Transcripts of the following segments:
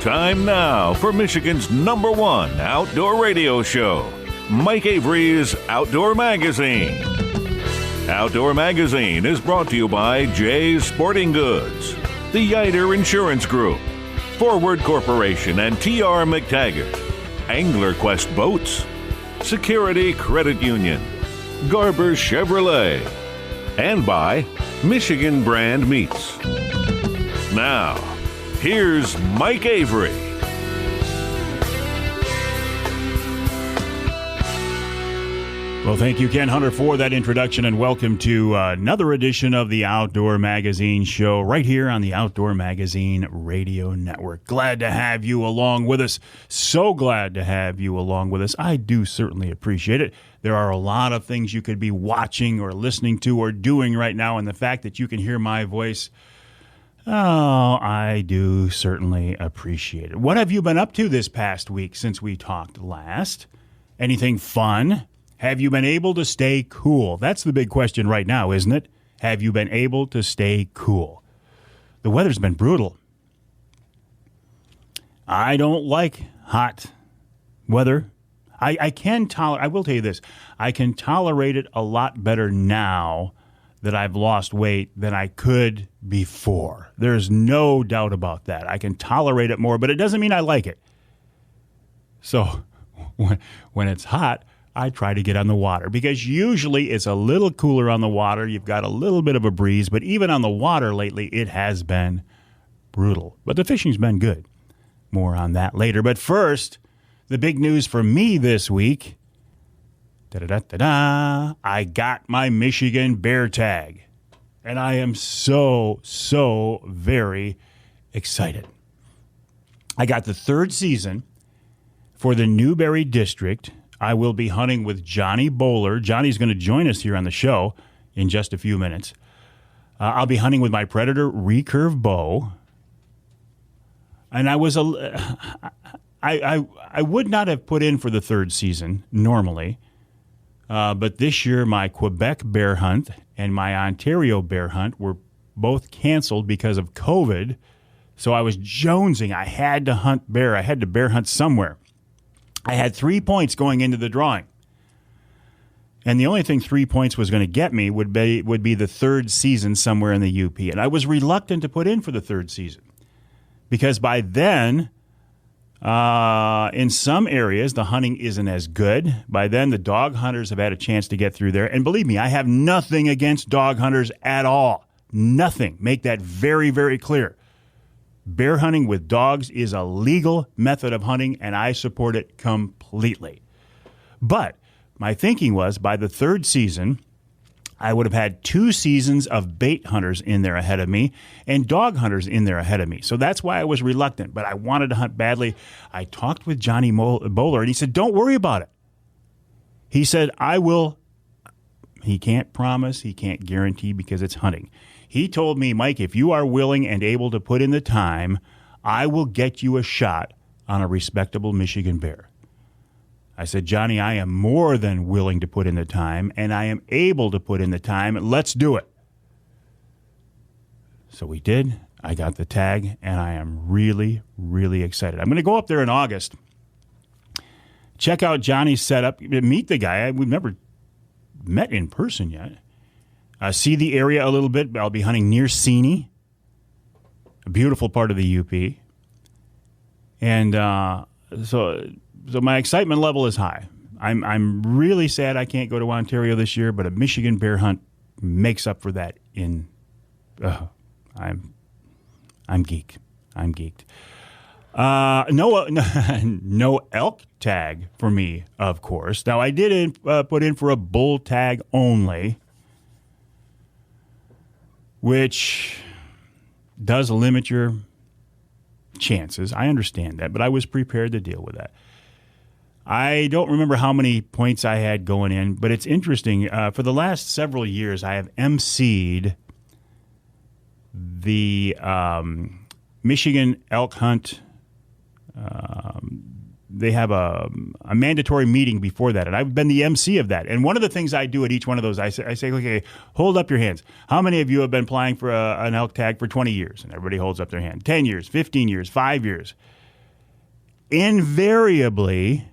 Time now for Michigan's #1 outdoor radio show, Mike Avery's Outdoor Magazine. Outdoor Magazine is brought to you by Jay's Sporting Goods, the Yider Insurance Group, Forward Corporation and T.R. McTaggart, Angler Quest Boats, Security Credit Union, Garber Chevrolet, and by Michigan Brand Meats. Now, here's Mike Avery. Well, thank you, Ken Hunter, for that introduction, and welcome to another edition of the Outdoor Magazine show right here on the Outdoor Magazine Radio Network. Glad to have you along with us. So glad to have you along with us. I do certainly appreciate it. There are a lot of things you could be watching or listening to or doing right now, and the fact that you can hear my voice, oh, I do certainly appreciate it. What have you been up to this past week since we talked last? Anything fun? Have you been able to stay cool? That's the big question right now, isn't it? Have you been able to stay cool? The weather's been brutal. I don't like hot weather. I will tell you this. I can tolerate it a lot better now that I've lost weight than I could before. There's no doubt about that. I can tolerate it more, but it doesn't mean I like it. So when it's hot, I try to get on the water because usually it's a little cooler on the water. You've got a little bit of a breeze, but even on the water lately, it has been brutal. But the fishing's been good. More on that later. But first, the big news for me this week, I got my Michigan bear tag. And I am so very excited. I got the third season for the Newberry District. I will be hunting with Johnny Bowler. Johnny's going to join us here on the show in just a few minutes. I'll be hunting with my Predator recurve bow. And I would not have put in for the third season normally. But this year, my Quebec bear hunt and my Ontario bear hunt were both canceled because of COVID. So I was jonesing. I had to hunt bear. I had to bear hunt somewhere. I had 3 points going into the drawing. And the only thing 3 points was going to get me would be the third season somewhere in the UP. And I was reluctant to put in for the third season because by then, in some areas, the hunting isn't as good. By then, the dog hunters have had a chance to get through there. And believe me, I have nothing against dog hunters at all. Nothing. Make that very, very clear. Bear hunting with dogs is a legal method of hunting, and I support it completely. But my thinking was by the third season, I would have had 2 seasons of bait hunters in there ahead of me and dog hunters in there ahead of me. So that's why I was reluctant, but I wanted to hunt badly. I talked with Johnny Bowler, and he said, don't worry about it. He said, I will. He can't promise, he can't guarantee because it's hunting. He told me, Mike, if you are willing and able to put in the time, I will get you a shot on a respectable Michigan bear. I said, Johnny, I am more than willing to put in the time, and I am able to put in the time. Let's do it. So we did. I got the tag, and I am really, really excited. I'm going to go up there in August, check out Johnny's setup, meet the guy. We've never met in person yet. See the area a little bit. I'll be hunting near Santee, a beautiful part of the UP. And so my excitement level is high. I'm really sad I can't go to Ontario this year, but a Michigan bear hunt makes up for that. I'm geeked. I'm geeked. No elk tag for me, of course. Now I did put in for a bull tag only, which does limit your chances. I understand that, but I was prepared to deal with that. I don't remember how many points I had going in, but it's interesting. For the last several years, I have emceed the Michigan elk hunt. They have a mandatory meeting before that, and I've been the MC of that. And one of the things I do at each one of those, I say, okay, hold up your hands. How many of you have been applying for an elk tag for 20 years? And everybody holds up their hand. 10 years, 15 years, 5 years. invariably,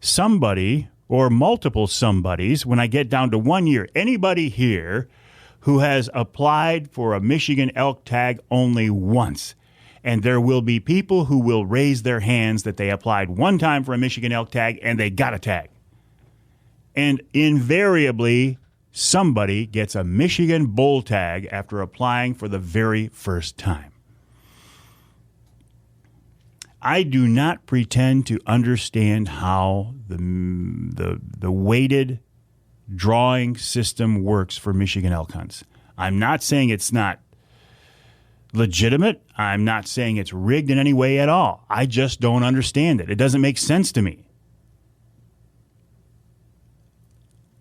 somebody or multiple somebodies, when I get down to 1 year, anybody here who has applied for a Michigan elk tag only once, and there will be people who will raise their hands that they applied one time for a Michigan elk tag and they got a tag. And invariably, somebody gets a Michigan bull tag after applying for the very first time. I do not pretend to understand how the weighted drawing system works for Michigan elk hunts. I'm not saying it's not legitimate. I'm not saying it's rigged in any way at all. I just don't understand it. It doesn't make sense to me.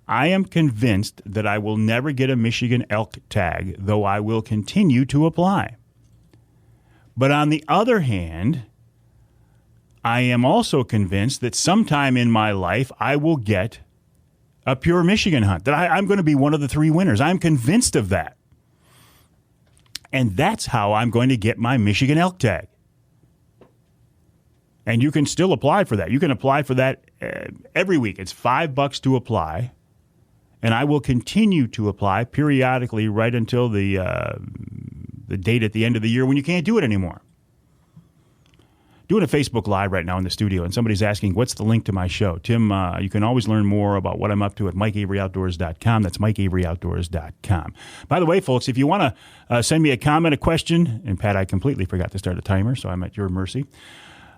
I am convinced that I will never get a Michigan elk tag, though I will continue to apply. But on the other hand, I am also convinced that sometime in my life I will get a pure Michigan hunt, that I'm going to be one of the 3 winners. I'm convinced of that. And that's how I'm going to get my Michigan elk tag. And you can still apply for that. You can apply for that every week. It's $5 to apply. And I will continue to apply periodically right until the date at the end of the year when you can't do it anymore. Doing a Facebook Live right now in the studio, and somebody's asking, what's the link to my show? Tim, you can always learn more about what I'm up to at MikeAveryOutdoors.com. That's MikeAveryOutdoors.com. By the way, folks, if you want to send me a comment, a question, and Pat, I completely forgot to start the timer, so I'm at your mercy.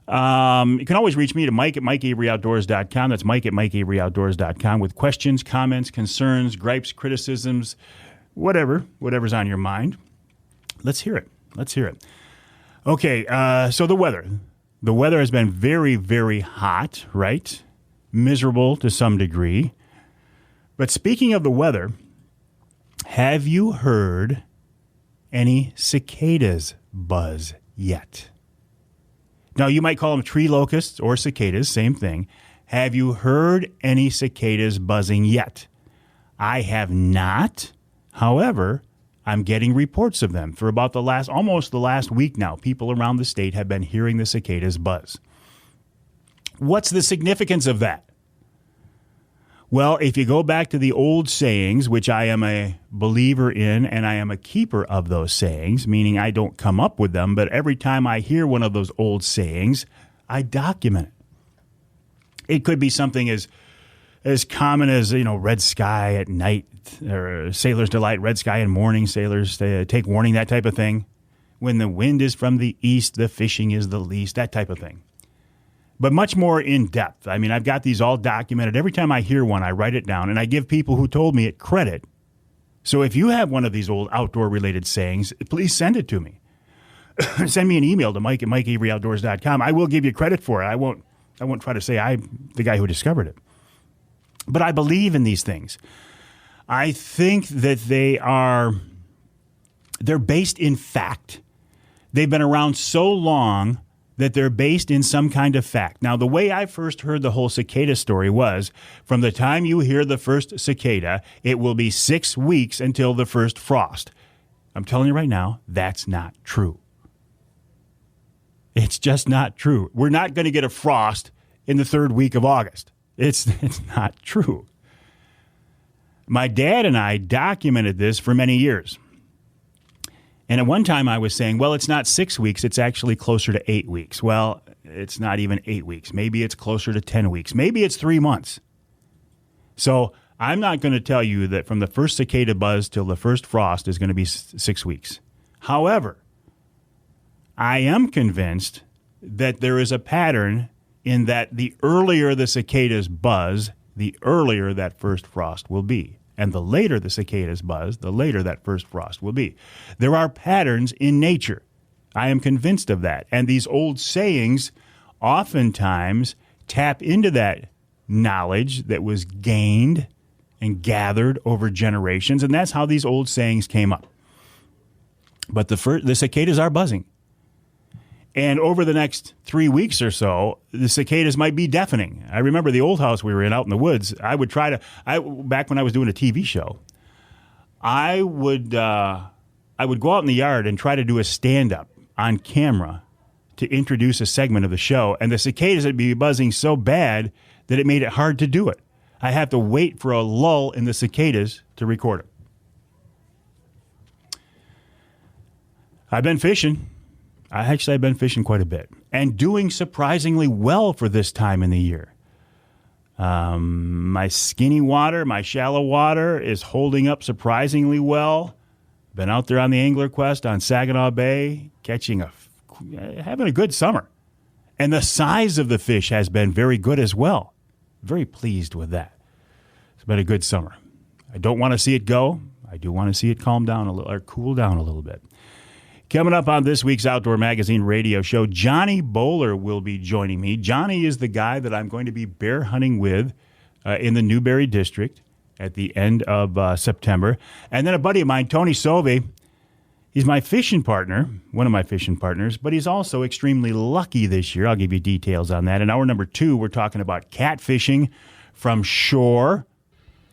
You can always reach me to Mike at MikeAveryOutdoors.com. That's Mike at MikeAveryOutdoors.com with questions, comments, concerns, gripes, criticisms, whatever's on your mind. Let's hear it. Okay, so the weather. The weather has been very, very hot, right? Miserable to some degree. But speaking of the weather, have you heard any cicadas buzz yet? Now, you might call them tree locusts or cicadas, same thing. Have you heard any cicadas buzzing yet? I have not. However, I'm getting reports of them. For about almost the last week now, people around the state have been hearing the cicadas buzz. What's the significance of that? Well, if you go back to the old sayings, which I am a believer in, and I am a keeper of those sayings, meaning I don't come up with them, but every time I hear one of those old sayings, I document it. It could be something as common as, red sky at night, or sailor's delight, red sky in morning, sailors take warning, that type of thing. When the wind is from the east, the fishing is the least, that type of thing. But much more in depth. I mean, I've got these all documented. Every time I hear one, I write it down, and I give people who told me it credit. So if you have one of these old outdoor-related sayings, please send it to me. Send me an email to Mike at MikeAveryOutdoors.com. I will give you credit for it. I won't try to say I'm the guy who discovered it. But I believe in these things. I think that they're based in fact. They've been around so long that they're based in some kind of fact. Now, the way I first heard the whole cicada story was, from the time you hear the first cicada, it will be 6 weeks until the first frost. I'm telling you right now, that's not true. It's just not true. We're not going to get a frost in the 3rd week of August. It's not true. My dad and I documented this for many years. And at one time I was saying, well, it's not 6 weeks. It's actually closer to 8 weeks. Well, it's not even 8 weeks. Maybe it's closer to 10 weeks. Maybe it's 3 months. So I'm not going to tell you that from the first cicada buzz till the first frost is going to be 6 weeks. However, I am convinced that there is a pattern in that the earlier the cicadas buzz, the earlier that first frost will be. And the later the cicadas buzz, the later that first frost will be. There are patterns in nature. I am convinced of that. And these old sayings oftentimes tap into that knowledge that was gained and gathered over generations. And that's how these old sayings came up. But the cicadas are buzzing. And over the next 3 weeks or so, the cicadas might be deafening. I remember the old house we were in out in the woods. I would back when I was doing a TV show, I would go out in the yard and try to do a stand-up on camera to introduce a segment of the show, and the cicadas would be buzzing so bad that it made it hard to do it. I have to wait for a lull in the cicadas to record it. I've been fishing. I've been fishing quite a bit and doing surprisingly well for this time in the year. My skinny water, my shallow water is holding up surprisingly well. Been out there on the Angler Quest on Saginaw Bay, having a good summer. And the size of the fish has been very good as well. Very pleased with that. It's been a good summer. I don't want to see it go. I do want to see it calm down a little, or cool down a little bit. Coming up on this week's Outdoor Magazine radio show, Johnny Bowler will be joining me. Johnny is the guy that I'm going to be bear hunting with in the Newberry District at the end of September. And then a buddy of mine, Tony Sove, he's my fishing partner, one of my fishing partners, but he's also extremely lucky this year. I'll give you details on that. In hour number 2, we're talking about catfishing from shore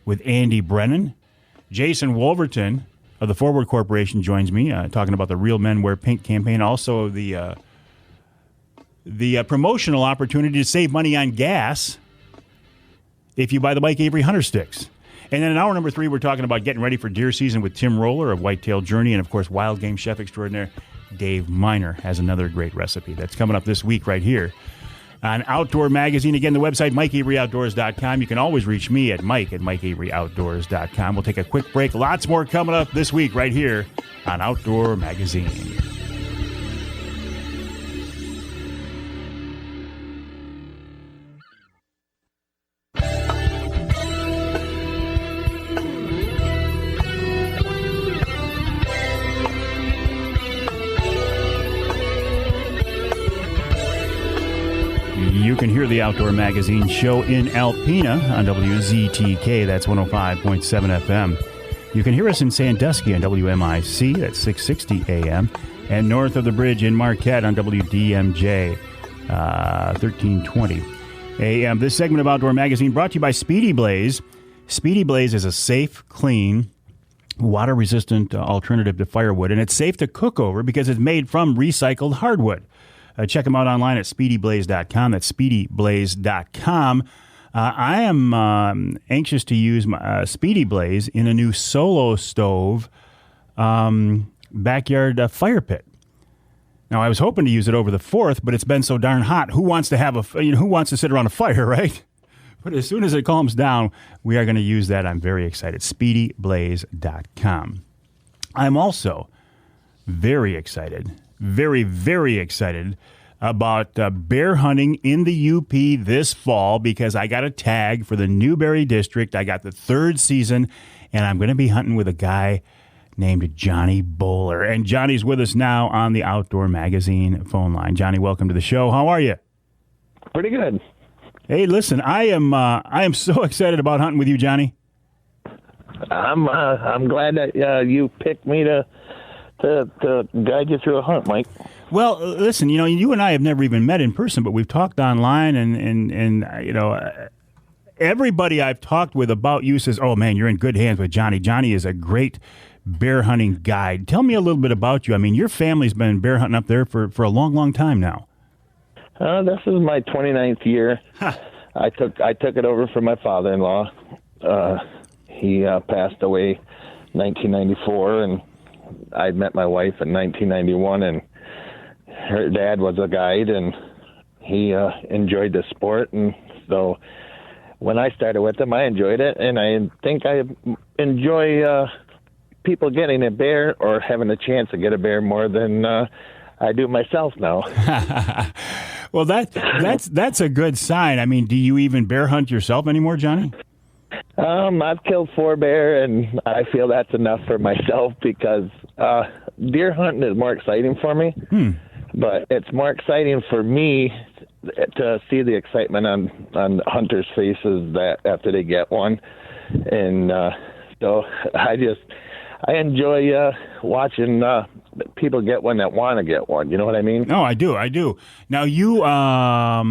with Andy Brennan. Jason Wolverton of the Forward Corporation joins me, talking about the Real Men Wear Pink campaign, also the promotional opportunity to save money on gas if you buy the Mike Avery Hunter Sticks. And then in hour number 3, we're talking about getting ready for deer season with Tim Roller of Whitetail Journey, and of course, wild game chef extraordinaire Dave Miner has another great recipe that's coming up this week right here on Outdoor Magazine. Again, the website, MikeAveryOutdoors.com. You can always reach me at MikeAveryOutdoors.com. We'll take a quick break. Lots more coming up this week right here on Outdoor Magazine. You can hear the Outdoor Magazine show in Alpena on WZTK, that's 105.7 FM. You can hear us in Sandusky on WMIC, that's 660 AM, and north of the bridge in Marquette on WDMJ, 1320 AM. This segment of Outdoor Magazine brought to you by Speedy Blaze. Speedy Blaze is a safe, clean, water-resistant alternative to firewood, and it's safe to cook over because it's made from recycled hardwood. Check them out online at speedyblaze.com. That's speedyblaze.com. I am anxious to use my Speedy Blaze in a new solo stove backyard fire pit. Now, I was hoping to use it over the 4th, but it's been so darn hot. Who wants to who wants to sit around a fire, right? But as soon as it calms down, we are going to use that. I'm very excited. speedyblaze.com. I'm also very excited. Very, very excited about bear hunting in the UP this fall because I got a tag for the Newberry District. I got the 3rd season, and I'm going to be hunting with a guy named Johnny Bowler. And Johnny's with us now on the Outdoor Magazine phone line. Johnny, welcome to the show. How are you? Pretty good. Hey, listen, I am so excited about hunting with you, Johnny. I'm glad that you picked me to guide you through a hunt, Mike. Well, listen, you and I have never even met in person, but we've talked online, and everybody I've talked with about you says, oh, man, you're in good hands with Johnny. Johnny is a great bear hunting guide. Tell me a little bit about you. I mean, your family's been bear hunting up there for a long, long time now. This is my 29th year. Huh. I took it over from my father-in-law. He passed away 1994, and I'd met my wife in 1991, and her dad was a guide, and he enjoyed the sport. And so when I started with him, I enjoyed it, and I think I enjoy people getting a bear or having a chance to get a bear more than I do myself now. Well, that's a good sign. I mean, do you even bear hunt yourself anymore, Johnny? I've killed 4 bear, and I feel that's enough for myself because deer hunting is more exciting for me. But it's more exciting for me to see the excitement on hunters' faces that after they get one, and so I enjoy watching people get one that want to get one. You know what I mean? No, I do. Now you, I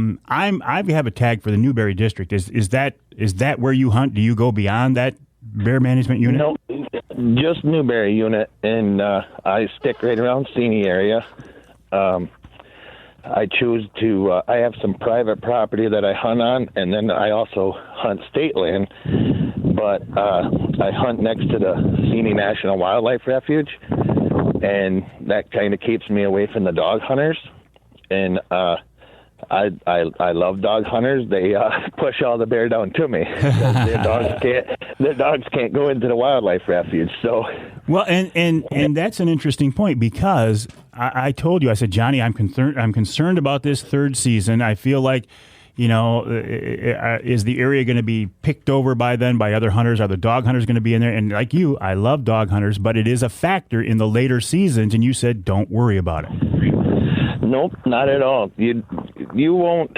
have a tag for the Newberry District. Is that where you hunt? Do you go beyond that bear management unit? No, just Newberry unit, and I stick right around Santee area. I choose to, I have some private property that I hunt on, and then I also hunt state land, but I hunt next to the Santee National Wildlife Refuge, and that kind of keeps me away from the dog hunters. And I love dog hunters. They push all the bear down to me. Their dogs can't go into the wildlife refuge. So, well, and that's an interesting point, because I told you, I said, Johnny, I'm concerned about this third season. I feel like, is the area going to be picked over by other hunters? Are the dog hunters going to be in there? And like you, I love dog hunters, but it is a factor in the later seasons. And you said, don't worry about it. Nope, not at all. You won't.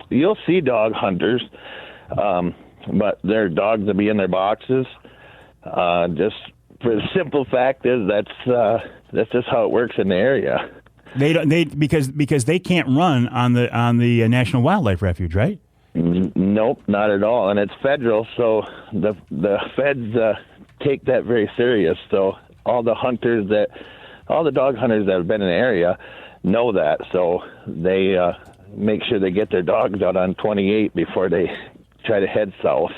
You'll see dog hunters, but their dogs will be in their boxes. Just for the simple fact is that's just how it works in the area. Because they can't run on the National Wildlife Refuge, right? Nope, not at all. And it's federal, so the feds take that very serious. So all the dog hunters that have been in the area know that, so they make sure they get their dogs out on 28 before they try to head south.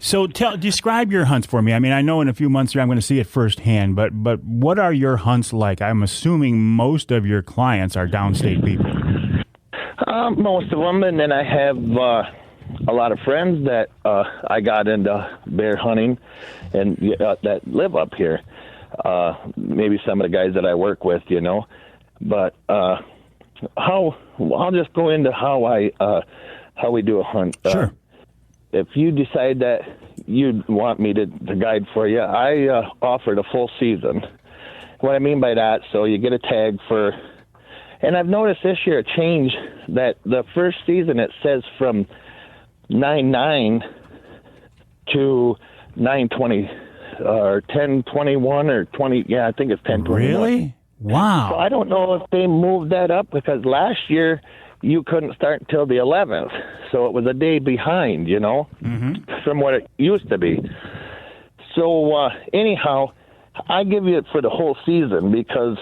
So describe your hunts for me. I mean, I know in a few months here I'm going to see it firsthand, but what are your hunts like? I'm assuming most of your clients are downstate people. Most of them, and then I have a lot of friends that I got into bear hunting and that live up here. Maybe some of the guys that I work with, but I'll just go into how we do a hunt. Sure. If you decide that you want me to guide for you, I offer the full season. What I mean by that, so you get a tag for, and I've noticed this year a change that the first season it says from 9/9 to 9/20. Or 10/21 or 20, yeah, I think it's 10/21. Really? Wow. So I don't know if they moved that up, because last year you couldn't start until the 11th. So it was a day behind, from what it used to be. So anyhow, I give you it for the whole season, because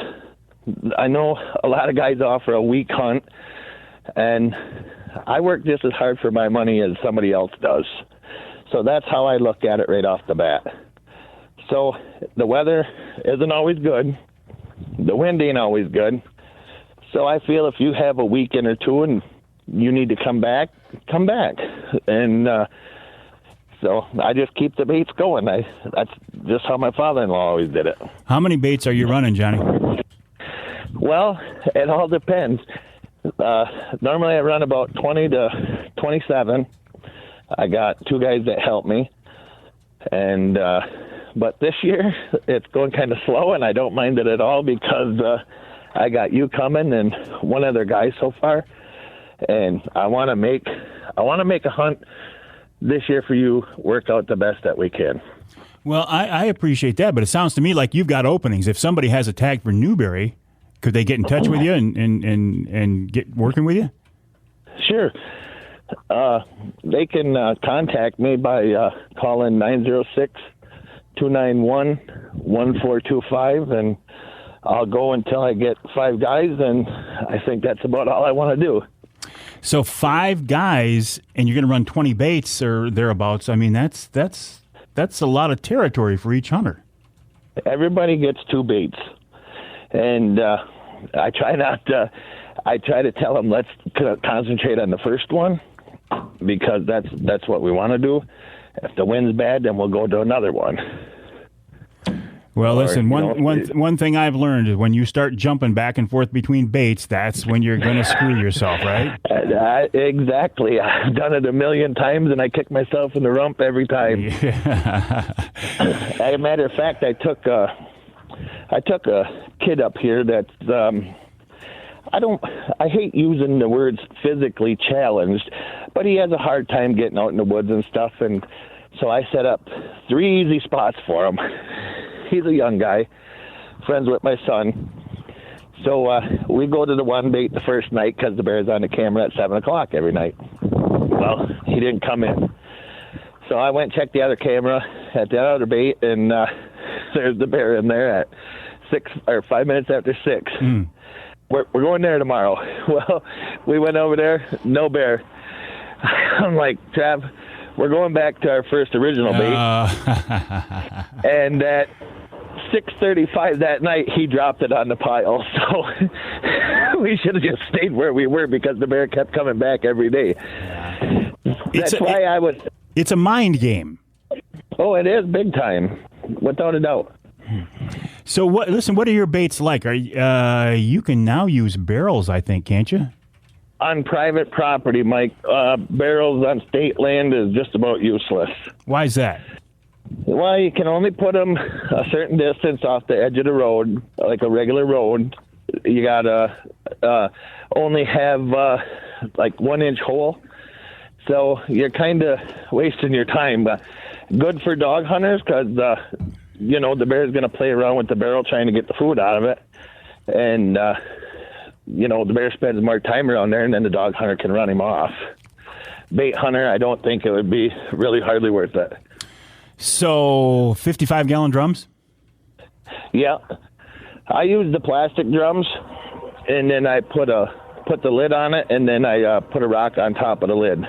I know a lot of guys offer a week hunt, and I work just as hard for my money as somebody else does. So that's how I look at it right off the bat. So the weather isn't always good. The wind ain't always good. So I feel if you have a weekend or two and you need to come back, come back. And so I just keep the baits going. That's just how my father-in-law always did it. How many baits are you running, Johnny? Well, it all depends. Normally I run about 20 to 27. I got two guys that help me. And but this year it's going kind of slow, and I don't mind it at all, because I got you coming and one other guy so far, and I want to make a hunt this year for you work out the best that we can. Well, I appreciate that, but it sounds to me like you've got openings. If somebody has a tag for Newberry, could they get in touch with you and get working with you? Sure. They can contact me by calling 906-291-1425, and I'll go until I get 5 guys, and I think that's about all I want to do. So 5 guys, and you're going to run 20 baits or thereabouts. I mean, that's a lot of territory for each hunter. Everybody gets 2 baits, and I try to tell them, let's concentrate on the first one, because that's what we want to do. If the wind's bad, then we'll go to another one. Well, listen, one thing I've learned is when you start jumping back and forth between baits, that's when you're going to screw yourself, right? Exactly. I've done it a million times, and I kick myself in the rump every time. Yeah. As a matter of fact, I took a kid up here that's I hate using the words physically challenged, but he has a hard time getting out in the woods and stuff, and so I set up 3 easy spots for him. He's a young guy, friends with my son. So we go to the one bait the first night because the bear's on the camera at 7 o'clock every night. Well, he didn't come in. So I went and checked the other camera at the other bait, and there's the bear in there at 5 minutes after 6. we're going there tomorrow. Well, we went over there, no bear. I'm like, Trav, we're going back to our first original bait. And at 6:35 that night, he dropped it on the pile. So we should have just stayed where we were because the bear kept coming back every day. It's a mind game. Oh, it is big time, without a doubt. So what are your baits like? You can now use barrels, I think, can't you? On private property, Mike, barrels on state land is just about useless. Why is that? Well, you can only put them a certain distance off the edge of the road, like a regular road. You gotta only have like 1-inch hole, so you're kind of wasting your time. But good for dog hunters because the bear's gonna play around with the barrel trying to get the food out of it, and the bear spends more time around there, and then the dog hunter can run him off. Bait hunter, I don't think it would be really hardly worth it. So 55-gallon drums? Yeah. I use the plastic drums, and then I put the lid on it, and then I put a rock on top of the lid.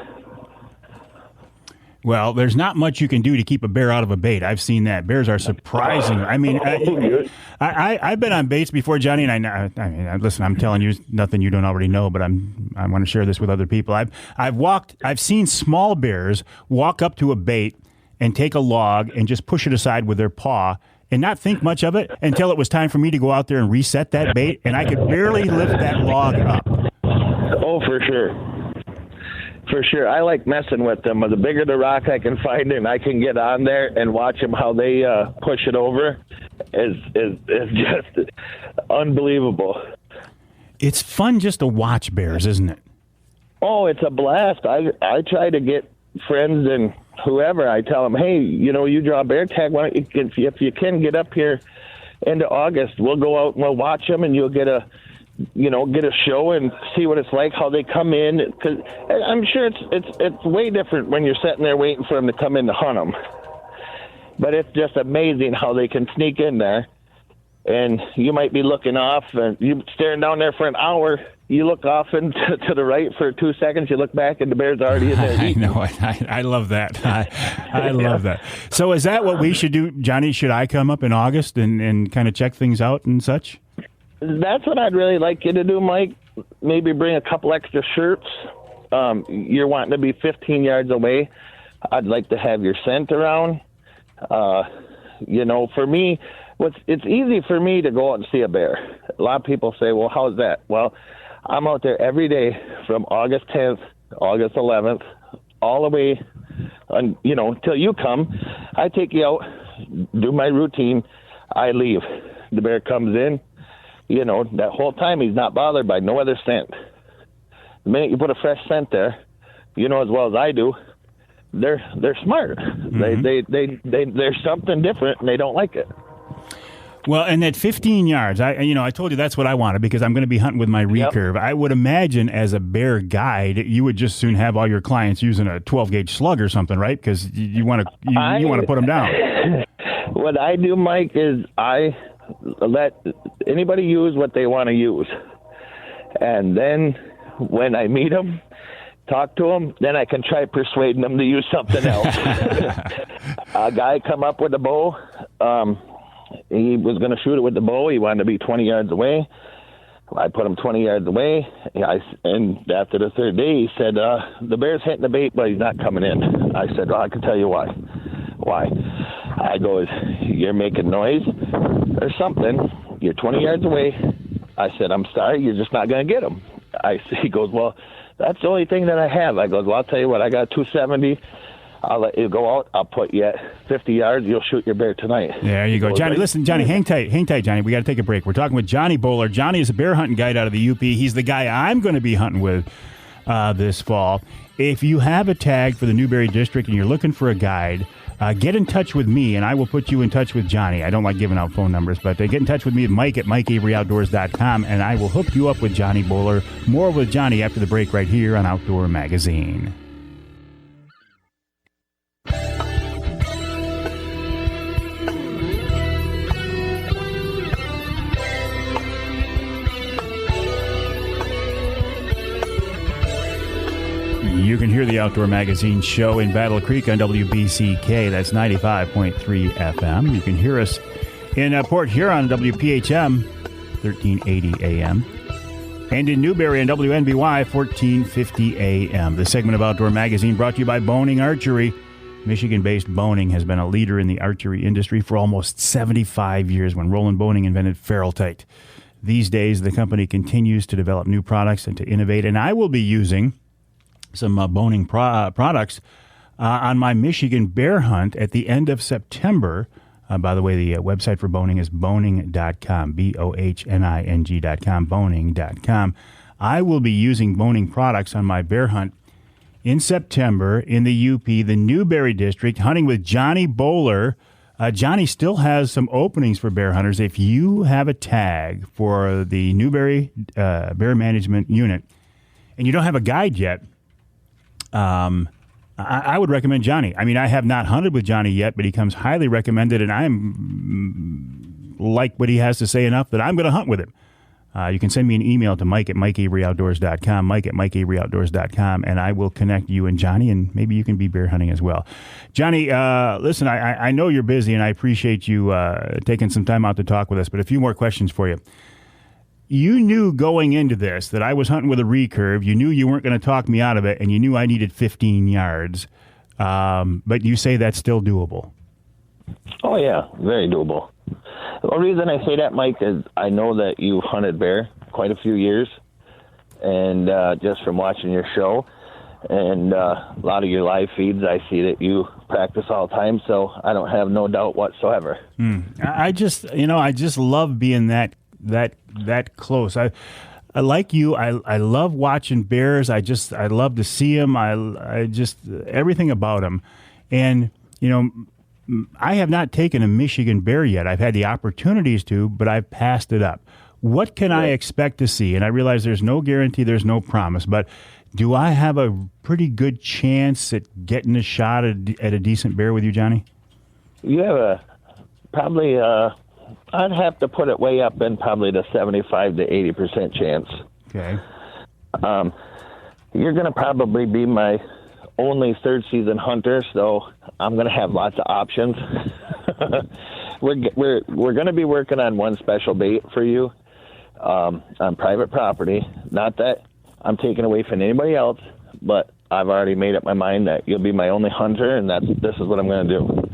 Well, there's not much you can do to keep a bear out of a bait. I've seen that. Bears are surprising. I mean, I've been on baits before, Johnny, and I mean, listen, I'm telling you nothing you don't already know, but I want to share this with other people. I've seen small bears walk up to a bait and take a log and just push it aside with their paw and not think much of it until it was time for me to go out there and reset that bait, and I could barely lift that log up. Oh, for sure. For sure. I like messing with them. The bigger the rock I can find and I can get on there and watch them how they push it over is just unbelievable. It's fun just to watch bears, isn't it? Oh, it's a blast. I try to get friends and whoever. I tell them, hey, you draw a bear tag. Why don't you, if you can get up here into August, we'll go out and we'll watch them, and you'll get a show and see what it's like, how they come in. Because I'm sure it's way different when you're sitting there waiting for them to come in to hunt them. But it's just amazing how they can sneak in there. And you might be looking off, and you staring down there for an hour. You look off and to the right for 2 seconds. You look back, and the bear's already in there eating. I know. I love that. I love that. So is that what we should do, Johnny? Should I come up in August and kind of check things out and such? That's what I'd really like you to do, Mike. Maybe bring a couple extra shirts. You're wanting to be 15 yards away. I'd like to have your scent around. For me, it's easy for me to go out and see a bear. A lot of people say, well, how's that? Well, I'm out there every day from August 10th, August 11th, all the way, till you come. I take you out, do my routine, I leave. The bear comes in. That whole time he's not bothered by no other scent. The minute you put a fresh scent there, as well as I do, they're smart. Mm-hmm. There's something different, and they don't like it. Well, and at 15 yards, I told you that's what I wanted because I'm going to be hunting with my recurve. Yep. I would imagine as a bear guide, you would just soon have all your clients using a 12-gauge slug or something, right? Because you want to put them down. What I do, Mike, is I let anybody use what they want to use. And then when I meet them, talk to them, then I can try persuading them to use something else. A guy come up with a bow. He was going to shoot it with the bow. He wanted to be 20 yards away. I put him 20 yards away. And after the third day, he said, the bear's hitting the bait, but he's not coming in. I said, well, I can tell you why. Why? I goes, you're making noise or something. You're 20 yards away. I said, I'm sorry, you're just not going to get him. He goes, well, that's the only thing that I have. I goes, well, I'll tell you what, I got 270. I'll let you go out. I'll put you at 50 yards. You'll shoot your bear tonight. There you go. Johnny, listen, Johnny, hang tight, Johnny. We got to take a break. We're talking with Johnny Bowler. Johnny is a bear hunting guide out of the UP. He's the guy I'm going to be hunting with this fall. If you have a tag for the Newberry District and you're looking for a guide, get in touch with me, and I will put you in touch with Johnny. I don't like giving out phone numbers, but get in touch with me at Mike at MikeAveryOutdoors.com, and I will hook you up with Johnny Bowler. More with Johnny after the break right here on Outdoor Magazine. You can hear the Outdoor Magazine show in Battle Creek on WBCK. That's 95.3 FM. You can hear us in Port Huron, WPHM, 1380 AM. And in Newberry on WNBY, 1450 AM. The segment of Outdoor Magazine brought to you by Boning Archery. Michigan-based Boning has been a leader in the archery industry for almost 75 years when Roland Boning invented Ferrule-Tight. These days, the company continues to develop new products and to innovate, and I will be using some Boning products on my Michigan bear hunt at the end of September. By the way, the website for Boning is boning.com, BOHNING.com, boning.com. I will be using Boning products on my bear hunt in September in the UP, the Newberry District, hunting with Johnny Bowler. Johnny still has some openings for bear hunters. If you have a tag for the Newberry Bear Management Unit and you don't have a guide yet, I would recommend Johnny. I mean, I have not hunted with Johnny yet, but he comes highly recommended, and I'm like what he has to say enough that I'm going to hunt with him. You can send me an email to mike@mikeaveryoutdoors.com, mike@mikeaveryoutdoors.com, and I will connect you and Johnny, and maybe you can be bear hunting as well. Johnny, listen, I know you're busy, and I appreciate you taking some time out to talk with us, but a few more questions for you. You knew going into this that I was hunting with a recurve. You knew you weren't going to talk me out of it, and you knew I needed 15 yards, but you say that's still doable. Oh, yeah, very doable. The reason I say that, Mike, is I know that you've hunted bear quite a few years, and just from watching your show and a lot of your live feeds, I see that you practice all the time, so I don't have no doubt whatsoever. I just love being that close. I like you. I love watching bears. I love to see them. I just everything about them, and I have not taken a Michigan bear yet. I've had the opportunities to, but I've passed it up. What can I expect to see? And I realize there's no guarantee, there's no promise, but do I have a pretty good chance at getting a shot at a decent bear with you, Johnny? You have probably, I'd have to put it way up in probably the 75 to 80% chance. Okay. You're going to probably be my only third season hunter, so I'm going to have lots of options. We're going to be working on one special bait for you on private property. Not that I'm taking away from anybody else, but I've already made up my mind that you'll be my only hunter, and this is what I'm going to do.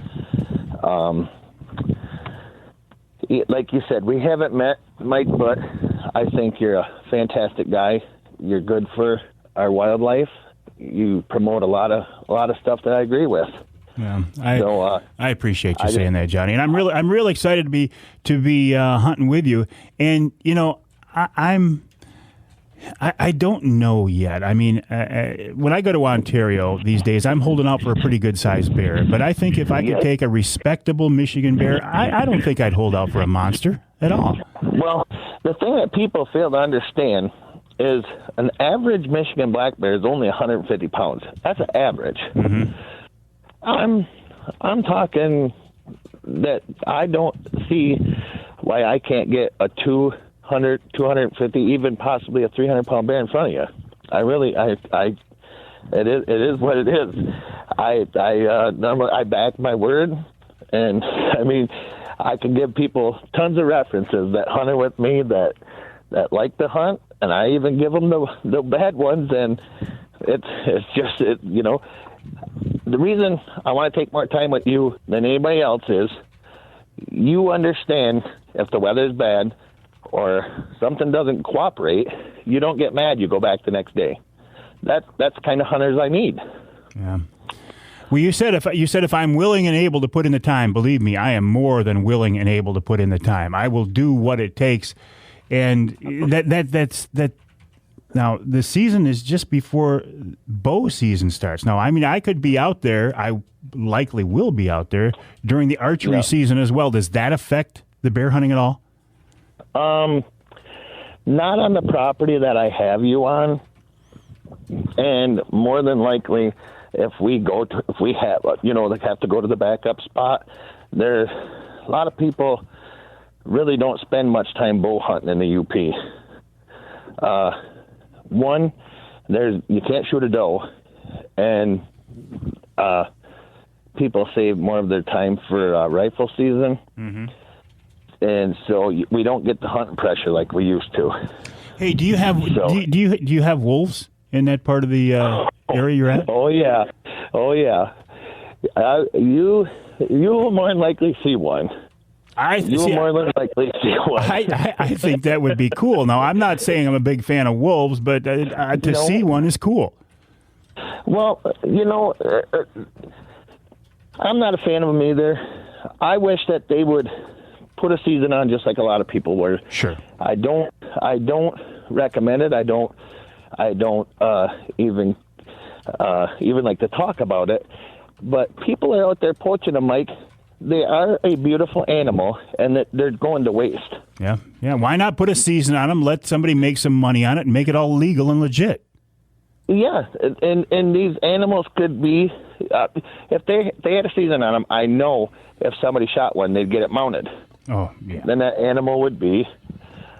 Like you said, we haven't met, Mike, but I think you're a fantastic guy. You're good for our wildlife. You promote a lot of stuff that I agree with. Yeah, I appreciate you saying that, Johnny, and I'm really excited to be hunting with you. And I don't know yet. I mean, when I go to Ontario these days, I'm holding out for a pretty good sized bear. But I think if I could take a respectable Michigan bear, I don't think I'd hold out for a monster at all. Well, the thing that people fail to understand is an average Michigan black bear is only 150 pounds. That's an average. Mm-hmm. I'm talking that I don't see why I can't get a 200, 250, even possibly a 300-pound bear in front of you. It is what it is. I back my word, and I mean, I can give people tons of references that hunted with me that like to hunt, and I even give them the bad ones, and it's just the reason I want to take more time with you than anybody else is you understand if the weather's bad or something doesn't cooperate, you don't get mad, you go back the next day. That's the kind of hunters I need. Yeah. Well, you said if I'm willing and able to put in the time, believe me, I am more than willing and able to put in the time. I will do what it takes. And that's now the season is just before bow season starts. Now, I mean, I could be out there. I likely will be out there during the archery season as well. Does that affect the bear hunting at all? Not on the property that I have you on. And more than likely, if we have to go to the backup spot, there's a lot of people really don't spend much time bow hunting in the UP. One, you can't shoot a doe, and people save more of their time for rifle season, and so we don't get the hunting pressure like we used to. Hey, do you have do you have wolves in that part of the area you're at? Oh yeah. You will more than likely see one. You will more than likely see one. I think that would be cool. Now, I'm not saying I'm a big fan of wolves, but to see one is cool. Well, I'm not a fan of them either. I wish that they would put a season on just like a lot of people were. Sure. I don't recommend it. I don't even like to talk about it. But people are out there poaching them, Mike. They are a beautiful animal, and that they're going to waste. Yeah. Why not put a season on them? Let somebody make some money on it and make it all legal and legit. Yeah, and these animals could be, if they had a season on them, I know if somebody shot one, they'd get it mounted. Oh, yeah. Then that animal would be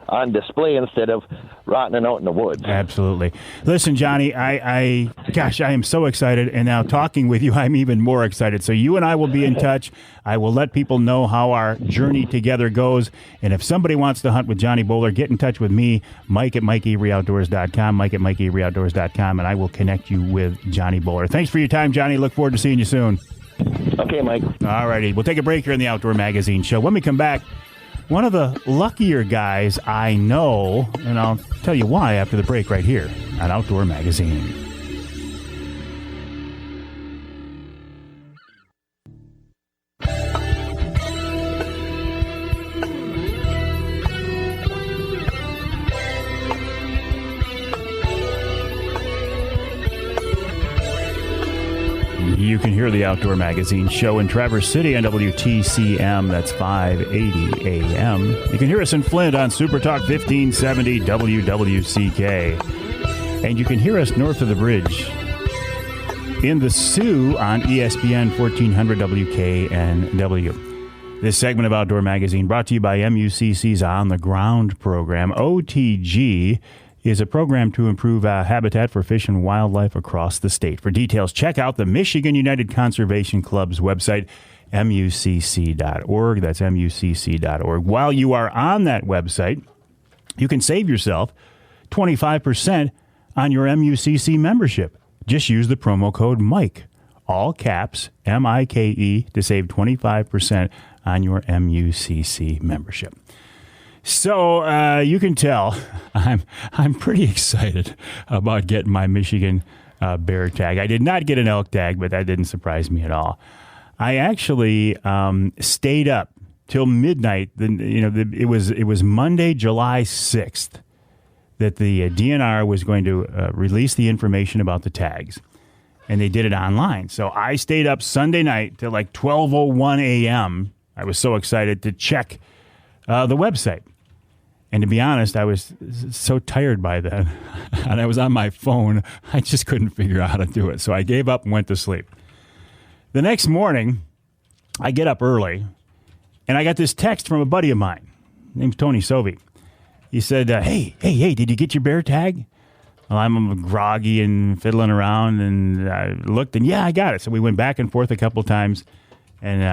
on display instead of rotting out in the woods. Absolutely. Listen, Johnny, I am so excited, and now talking with you, I'm even more excited. So you and I will be in touch. I will let people know how our journey together goes, and if somebody wants to hunt with Johnny Bowler, get in touch with me, Mike at MikeAveryOutdoors.com, Mike at MikeAveryOutdoors.com, and I will connect you with Johnny Bowler. Thanks for your time, Johnny. Look forward to seeing you soon. Okay, Mike. All righty. We'll take a break here in the Outdoor Magazine Show. When we come back, one of the luckier guys I know, and I'll tell you why after the break right here on Outdoor Magazine. You can hear the Outdoor Magazine Show in Traverse City on WTCM. That's 580 AM. You can hear us in Flint on Super Talk 1570 WWCK. And you can hear us north of the bridge in the Sioux on ESPN 1400 WKNW. This segment of Outdoor Magazine brought to you by MUCC's On the Ground program. OTG is a program to improve habitat for fish and wildlife across the state. For details, check out the Michigan United Conservation Club's website, mucc.org. That's mucc.org. While you are on that website, you can save yourself 25% on your MUCC membership. Just use the promo code MIKE, all caps, MIKE, to save 25% on your MUCC membership. So you can tell I'm pretty excited about getting my Michigan bear tag. I did not get an elk tag, but that didn't surprise me at all. I actually stayed up till midnight. It was Monday, July 6th, that the DNR was going to release the information about the tags, and they did it online. So I stayed up Sunday night till like 12:01 a.m. I was so excited to check the website. And to be honest, I was so tired by then, and I was on my phone, I just couldn't figure out how to do it. So I gave up and went to sleep. The next morning, I get up early, and I got this text from a buddy of mine. His name's Tony Sovey. He said, hey, did you get your bear tag? Well, I'm groggy and fiddling around, and I looked, and yeah, I got it. So we went back and forth a couple times, and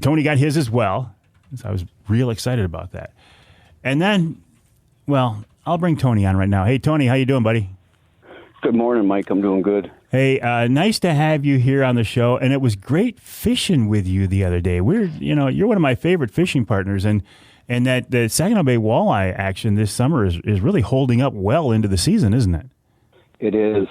Tony got his as well. So I was real excited about that. And then, well, I'll bring Tony on right now. Hey, Tony, how you doing, buddy? Good morning, Mike. I'm doing good. Hey, nice to have you here on the show, and it was great fishing with you the other day. You're one of my favorite fishing partners, and that the Saginaw Bay walleye action this summer is really holding up well into the season, isn't it? It is.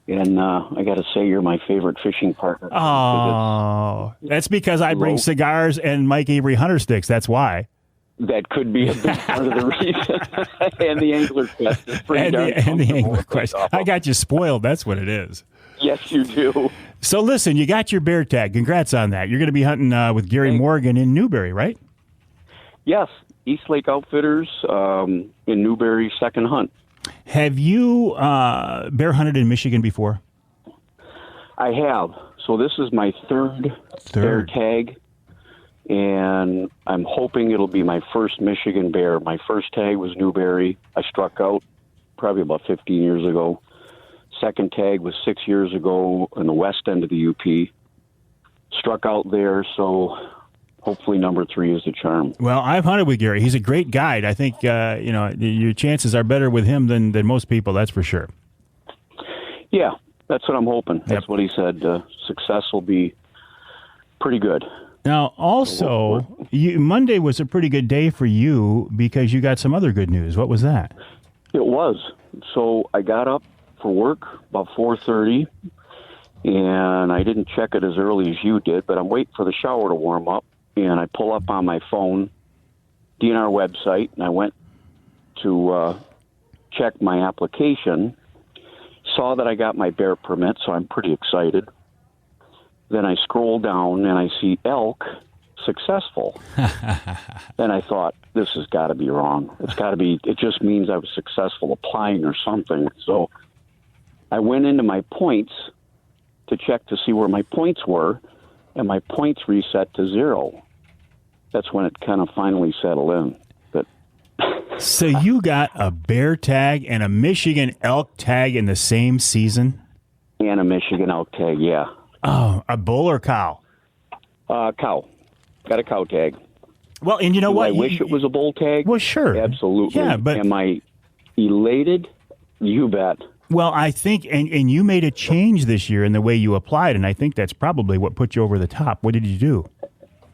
And I got to say, you're my favorite fishing partner. Oh, that's because I bring cigars and Mike Avery hunter sticks. That's why. That could be a big part of the reason. And the angler quest. And the angler quest. I got you spoiled. That's what it is. Yes, you do. So listen, you got your bear tag. Congrats on that. You're going to be hunting with Gary Morgan in Newberry, right? Yes. East Lake Outfitters in Newberry, second hunt. Have you bear hunted in Michigan before? I have. So this is my third bear tag. And I'm hoping it'll be my first Michigan bear. My first tag was Newberry. I struck out. probably about 15 years ago. Second tag was 6 years ago in the west end of the UP. Struck out there, so hopefully number 3 is the charm. Well, I've hunted with Gary. He's a great guide. I think your chances are better with him than most people, that's for sure. Yeah, that's what I'm hoping. That's Yep. what he said. Success will be pretty good. Now, also, Monday was a pretty good day for you because you got some other good news. What was that? It was. So I got up for work about 4:30, and I didn't check it as early as you did, but I'm waiting for the shower to warm up, and I pull up on my phone, DNR website, and I went to check my application, saw that I got my bear permit, so I'm pretty excited. Then I scroll down, and I see elk successful. Then I thought, this has got to be wrong. It's got to be, it just means I was successful applying or something. So I went into my points to check to see where my points were, and my points reset to 0. That's when it kind of finally settled in. But So you got a bear tag and a Michigan elk tag in the same season? and a Michigan elk tag, yeah. Oh, a bull or cow? Cow. Got a cow tag. Well, and you know Do what? I wish it was a bull tag? Well, sure. Absolutely. Yeah, but am I elated? You bet. well, I think, and you made a change this year in the way you applied, and I think that's probably what put you over the top. What did you do?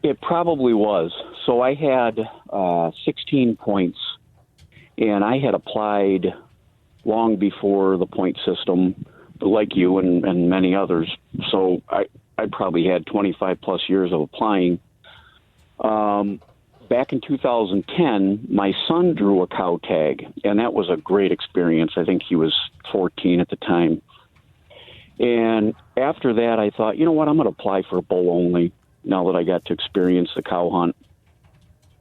It probably was. So I had 16 points, and I had applied long before the point system, like you and many others. So I probably had 25 plus years of applying. Back in 2010, my son drew a cow tag, and that was a great experience. I think he was 14 at the time. And after that, I thought, you know what, I'm going to apply for a bull only now that I got to experience the cow hunt.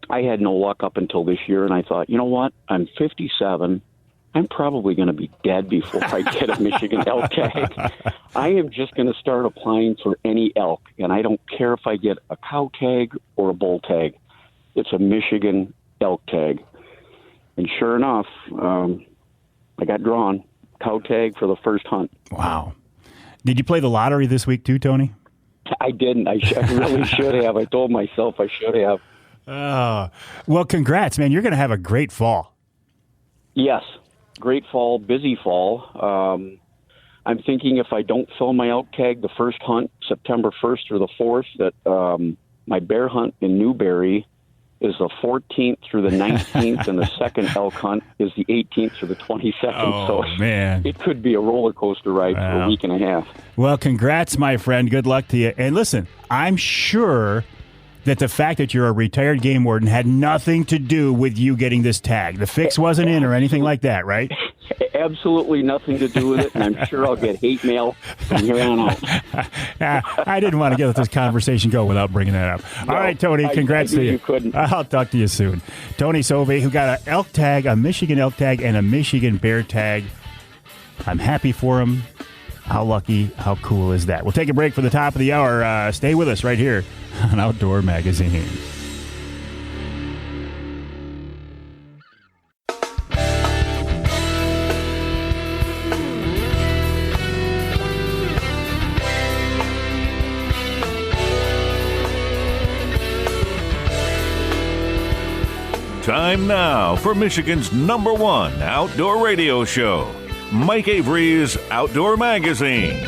I had no luck up until this year, and I thought, you know what, I'm 57. I'm probably going to be dead before I get a Michigan elk tag. I am just going to start applying for any elk, and I don't care if I get a cow tag or a bull tag. It's a Michigan elk tag. And sure enough, I got drawn. Cow tag for the first hunt. Wow. Did you play the lottery this week too, Tony? I didn't. I really should have. I told myself I should have. Well, congrats, man. You're going to have a great fall. Yes. Great fall, busy fall. I'm thinking if I don't fill my elk tag the first hunt, September 1st or the 4th, that my bear hunt in Newberry is the 14th through the 19th, and the second elk hunt is the 18th through the 22nd. Oh, so man. It could be a roller coaster ride for a week and a half. Well, congrats, my friend. Good luck to you. And listen, I'm sure that the fact that you're a retired game warden had nothing to do with you getting this tag. The fix wasn't in or anything like that, right? Absolutely nothing to do with it, and I'm sure I'll get hate mail from here on out. I didn't want to let this conversation go without bringing that up. All right, Tony, congrats I to you. You couldn't. I'll talk to you soon. Tony Sove, who got an elk tag, a Michigan elk tag, and a Michigan bear tag. I'm happy for him. How lucky, how cool is that? We'll take a break for the top of the hour. Stay with us right here on Outdoor Magazine. Time now for Michigan's #1 outdoor radio show, Mike Avery's Outdoor Magazine.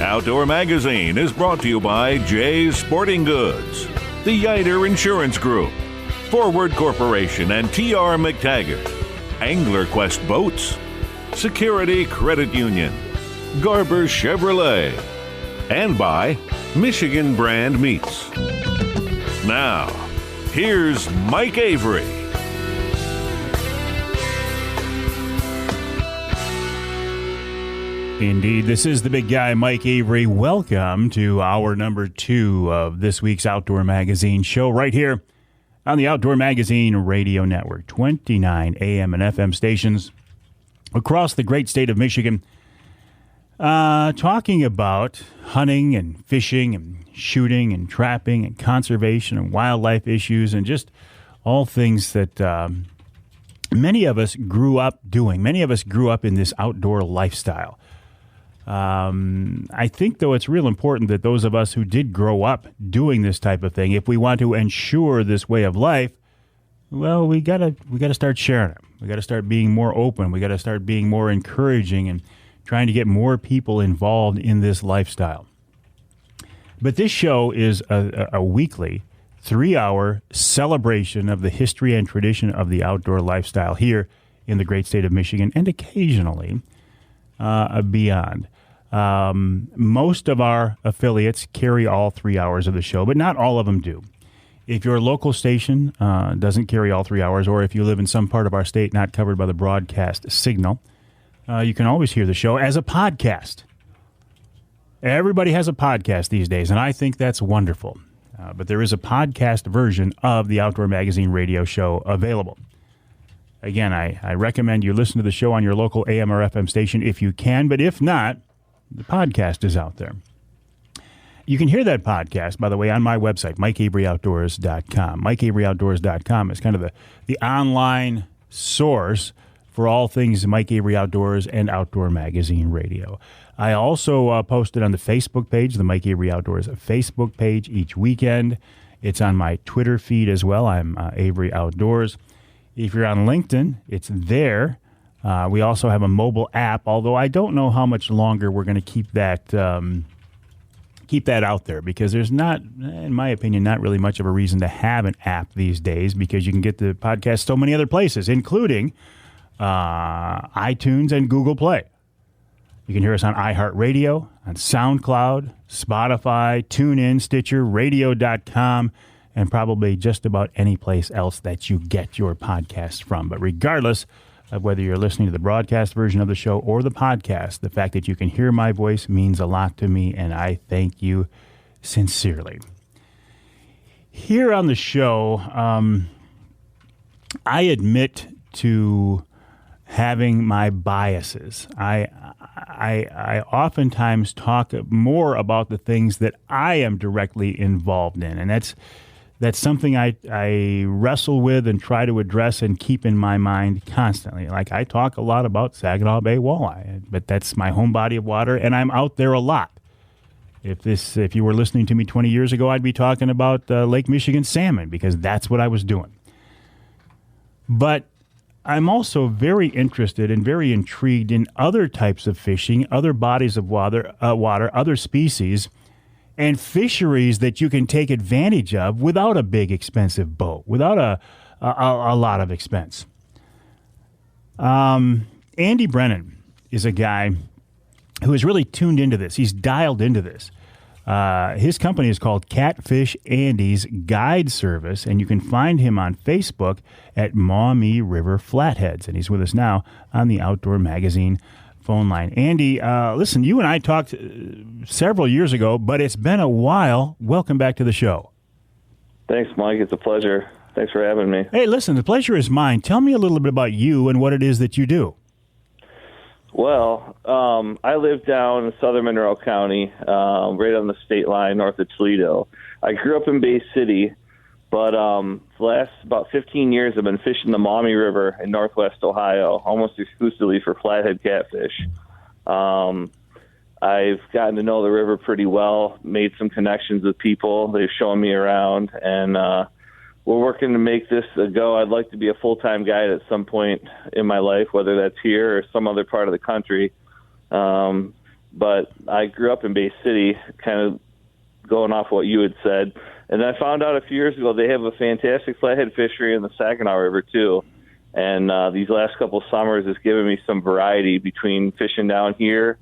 Outdoor Magazine is brought to you by Jay's Sporting Goods, the Yider Insurance Group, Forward Corporation and T.R. McTaggart, Angler Quest Boats, Security Credit Union, Garber Chevrolet, and by Michigan Brand Meats. Now, here's Mike Avery. Indeed, this is the big guy, Mike Avery. Welcome to hour number 2 of this week's Outdoor Magazine show right here on the Outdoor Magazine Radio Network. 29 AM and FM stations across the great state of Michigan. Talking about hunting and fishing and shooting and trapping and conservation and wildlife issues and just all things that many of us grew up doing. Many of us grew up in this outdoor lifestyle. I think, though, it's real important that those of us who did grow up doing this type of thing, if we want to ensure this way of life, well, we gotta start sharing it. We got to start being more open. We got to start being more encouraging and trying to get more people involved in this lifestyle. But this show is a weekly, 3-hour celebration of the history and tradition of the outdoor lifestyle here in the great state of Michigan, and occasionally beyond. Most of our affiliates carry all 3 hours of the show, but not all of them do. If your local station doesn't carry all 3 hours, or if you live in some part of our state not covered by the broadcast signal, you can always hear the show as a podcast. Everybody has a podcast these days, and I think that's wonderful. But there is a podcast version of the Outdoor Magazine radio show available. Again, I recommend you listen to the show on your local AM or FM station if you can, but if not, the podcast is out there. You can hear that podcast, by the way, on my website, MikeAveryOutdoors.com. MikeAveryOutdoors.com is kind of the online source for all things Mike Avery Outdoors and Outdoor Magazine Radio. I also post it on the Facebook page, the Mike Avery Outdoors Facebook page each weekend. It's on my Twitter feed as well. I'm Avery Outdoors. If you're on LinkedIn, it's there. We also have a mobile app, although I don't know how much longer we're going to keep that out there, because there's not, in my opinion, not really much of a reason to have an app these days, because you can get the podcast so many other places, including iTunes and Google Play. You can hear us on iHeartRadio, on SoundCloud, Spotify, TuneIn, Stitcher, Radio.com, and probably just about any place else that you get your podcasts from. But regardless of whether you're listening to the broadcast version of the show or the podcast, the fact that you can hear my voice means a lot to me, and I thank you sincerely. Here on the show, I admit to having my biases. I oftentimes talk more about the things that I am directly involved in, and that's something I wrestle with and try to address and keep in my mind constantly. Like, I talk a lot about Saginaw Bay walleye, but that's my home body of water, and I'm out there a lot. If you were listening to me 20 years ago, I'd be talking about Lake Michigan salmon, because that's what I was doing. But I'm also very interested and very intrigued in other types of fishing, other bodies of water, other species, and fisheries that you can take advantage of without a big expensive boat, without a lot of expense. Andy Brennan is a guy who is really tuned into this. He's dialed into this. His company is called Catfish Andy's Guide Service, and you can find him on Facebook at Maumee River Flatheads. And he's with us now on the Outdoor Magazine phone line. Andy, listen, you and I talked several years ago, but it's been a while. Welcome back to the show. Thanks, Mike. It's a pleasure. Thanks for having me. Hey, listen, the pleasure is mine. Tell me a little bit about you and what it is that you do. Well, I live down in southern Monroe County, right on the state line north of Toledo. I grew up in Bay City, but the last about 15 years I've been fishing the Maumee River in northwest Ohio, almost exclusively for flathead catfish. I've gotten to know the river pretty well, made some connections with people. They've shown me around, and we're working to make this a go. I'd like to be a full-time guide at some point in my life, whether that's here or some other part of the country. But I grew up in Bay City, kind of going off what you had said. And I found out a few years ago they have a fantastic flathead fishery in the Saginaw River, too. And these last couple of summers has given me some variety between fishing down here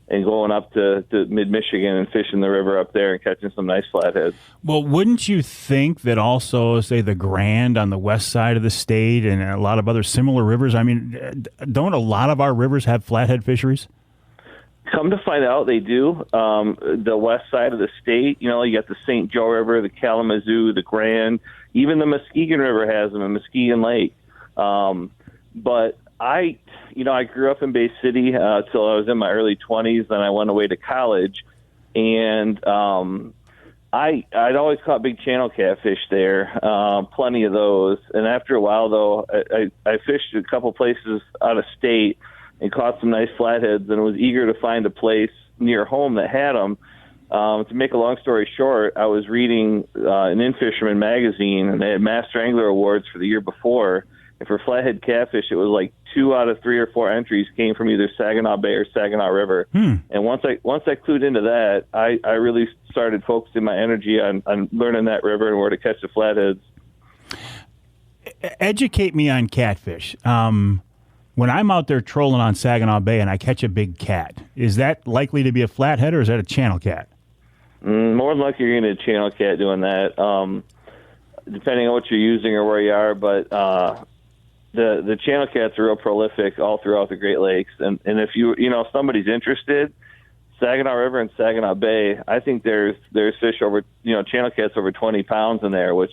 and going up to mid-Michigan and fishing the river up there and catching some nice flatheads. Well, wouldn't you think that also, say, the Grand on the west side of the state and a lot of other similar rivers, I mean, don't a lot of our rivers have flathead fisheries? Come to find out, they do. The west side of the state, you got the St. Joe River, the Kalamazoo, the Grand, even the Muskegon River has them in Muskegon Lake. But I grew up in Bay City till I was in my early 20s. Then I went away to college, and I'd always caught big channel catfish there, plenty of those. And after a while, though, I fished a couple places out of state and caught some nice flatheads, and was eager to find a place near home that had them. To make a long story short, I was reading an In-Fisherman magazine, and they had Master Angler Awards for the year before. And for flathead catfish, it was like 2 out of 3 or 4 entries came from either Saginaw Bay or Saginaw River. And once I clued into that, I really started focusing my energy on learning that river and where to catch the flatheads. Educate me on catfish. When I'm out there trolling on Saginaw Bay and I catch a big cat, is that likely to be a flathead or is that a channel cat? More than likely you're going to channel cat doing that, depending on what you're using or where you are. But the channel cats are real prolific all throughout the Great Lakes. And if if somebody's interested, Saginaw River and Saginaw Bay, I think there's fish over, channel cats over 20 pounds in there, which,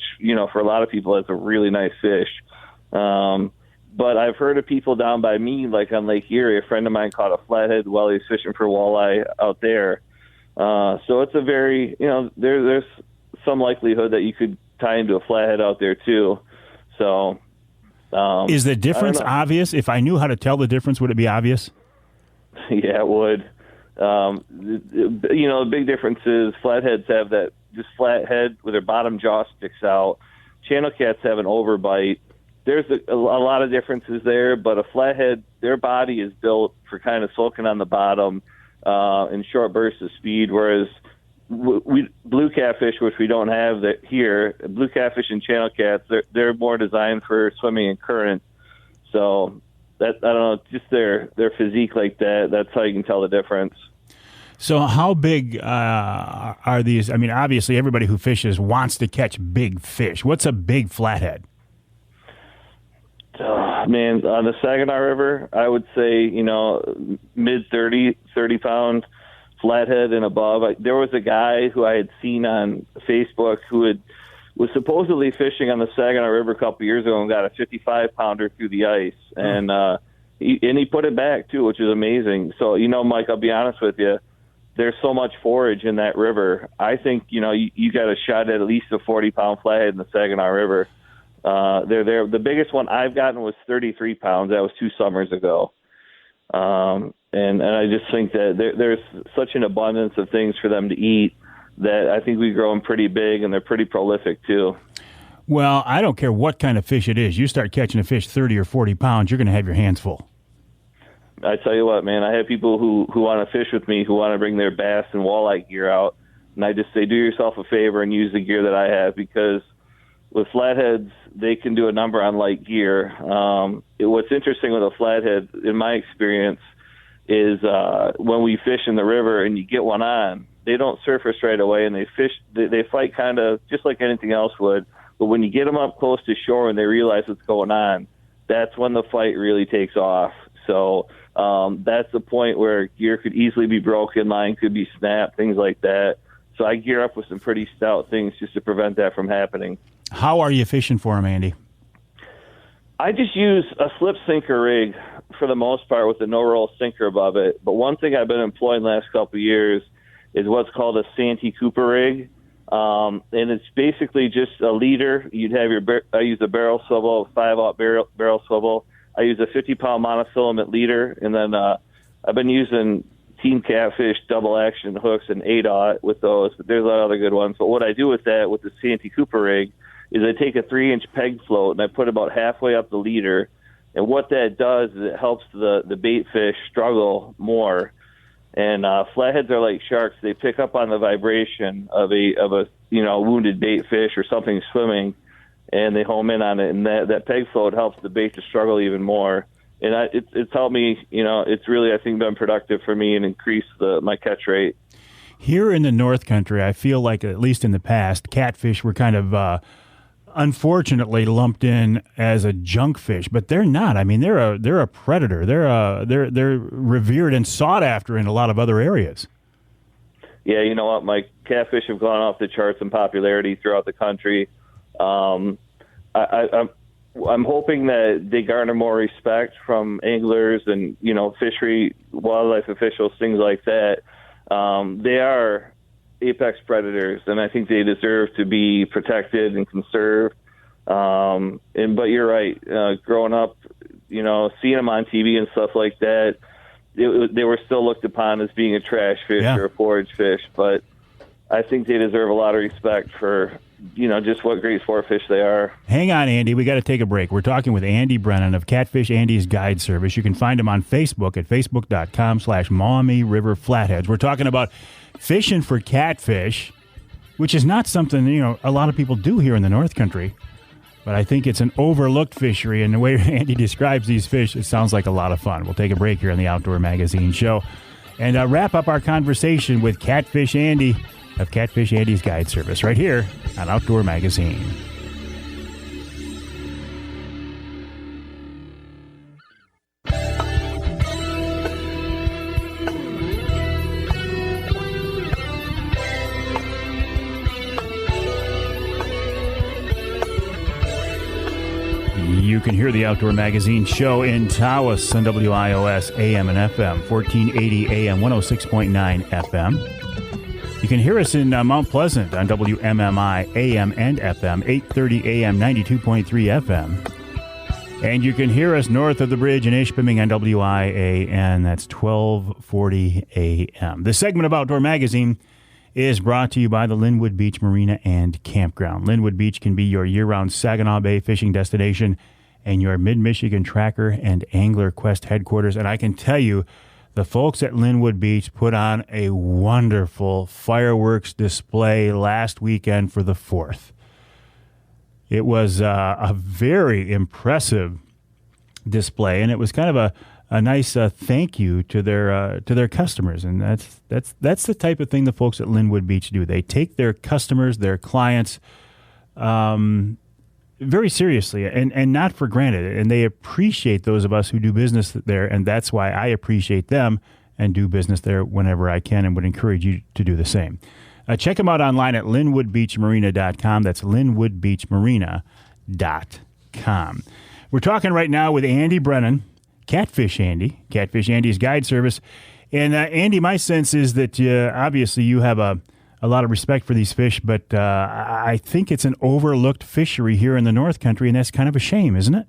for a lot of people, that's a really nice fish. But I've heard of people down by me, like on Lake Erie, a friend of mine caught a flathead while he was fishing for walleye out there. So it's a very, there's some likelihood that you could tie into a flathead out there too. So, is the difference obvious? If I knew how to tell the difference, would it be obvious? Yeah, it would. The big difference is flatheads have that just flat head with their bottom jaw sticks out. Channel cats have an overbite. There's a lot of differences there, but a flathead, their body is built for kind of sulking on the bottom in short bursts of speed, whereas blue catfish, which we don't have that here, blue catfish and channel cats, they're more designed for swimming in current. So that, I don't know, just their physique like that, that's how you can tell the difference. So how big are these? I mean, obviously everybody who fishes wants to catch big fish. What's a big flathead? Man, on the Saginaw River, I would say, mid 30-pound flathead and above. There was a guy who I had seen on Facebook who was supposedly fishing on the Saginaw River a couple years ago and got a 55-pounder through the ice. And he put it back, too, which is amazing. So, Mike, I'll be honest with you, there's so much forage in that river. I think, you got a shot at least a 40-pound flathead in the Saginaw River. They're there. The biggest one I've gotten was 33 pounds. That was 2 summers ago. And I just think that there's such an abundance of things for them to eat that I think we grow them pretty big, and they're pretty prolific too. Well, I don't care what kind of fish it is. You start catching a fish 30 or 40 pounds, you're going to have your hands full. I tell you what, man, I have people who want to fish with me who want to bring their bass and walleye gear out, and I just say, do yourself a favor and use the gear that I have, because with flatheads, they can do a number on light gear. What's interesting with a flathead, in my experience, is when we fish in the river and you get one on, they don't surface right away, and they fight kind of just like anything else would. But when you get them up close to shore and they realize what's going on, that's when the fight really takes off. So that's the point where gear could easily be broken, line could be snapped, things like that. So I gear up with some pretty stout things just to prevent that from happening. How are you fishing for them, Andy? I just use a slip sinker rig for the most part with a no-roll sinker above it. But one thing I've been employing the last couple of years is what's called a Santee Cooper Rig. And it's basically just a leader. You'd have I use a barrel swivel, 5-aught barrel swivel. I use a 50-pound monofilament leader. And then I've been using Team Catfish double action hooks and 8-aught with those. But there's a lot of other good ones. But what I do with that, with the Santee Cooper Rig, is I take a 3-inch peg float and I put about halfway up the leader. And what that does is it helps the bait fish struggle more. And flatheads are like sharks; they pick up on the vibration of a wounded bait fish or something swimming, and they home in on it. And that peg float helps the bait to struggle even more. And it's helped me. It's really, I think, been productive for me and increased my catch rate. Here in the North Country, I feel like, at least in the past, catfish were kind of unfortunately lumped in as a junk fish, but they're not. I mean, they're a predator. They're revered and sought after in a lot of other areas. Yeah, you know what, Mike? Catfish have gone off the charts in popularity throughout the country. I'm hoping that they garner more respect from anglers and fishery, wildlife officials, things like that. They are apex predators, and I think they deserve to be protected and conserved. But you're right. Growing up, seeing them on TV and stuff like that, they were still looked upon as being a trash fish or a forage fish. But I think they deserve a lot of respect for, just what great sport fish they are. Hang on, Andy. We got to take a break. We're talking with Andy Brennan of Catfish Andy's Guide Service. You can find him on Facebook at facebook.com/Maumee River Flatheads. We're talking about fishing for catfish, which is not something, a lot of people do here in the North Country. But I think it's an overlooked fishery, and the way Andy describes these fish, it sounds like a lot of fun. We'll take a break here on the Outdoor Magazine show and wrap up our conversation with Catfish Andy of Catfish Andy's Guide Service right here on Outdoor Magazine. You can hear the Outdoor Magazine show in Tawas on WIOS AM and FM, 1480 AM, 106.9 FM. You can hear us in Mount Pleasant on WMMI AM and FM, 830 AM, 92.3 FM. And you can hear us north of the bridge in Ishpeming on WIAN, that's 1240 AM. This segment of Outdoor Magazine is brought to you by the Linwood Beach Marina and Campground. Linwood Beach can be your year-round Saginaw Bay fishing destination and your Mid-Michigan Tracker and Angler Quest headquarters. And I can tell you, the folks at Linwood Beach put on a wonderful fireworks display last weekend for the 4th. It was a very impressive display, and it was kind of a nice thank you to their customers, and that's the type of thing the folks at Linwood Beach do. They take their customers, their clients, very seriously and not for granted, and they appreciate those of us who do business there, and that's why I appreciate them and do business there whenever I can, and would encourage you to do the same. Check them out online at linwoodbeachmarina.com. That's linwoodbeachmarina.com. We're talking right now with Andy Brennan, Catfish Andy's Guide Service. And Andy, my sense is that obviously you have a lot of respect for these fish, but I think it's an overlooked fishery here in the North Country, and that's kind of a shame, isn't it?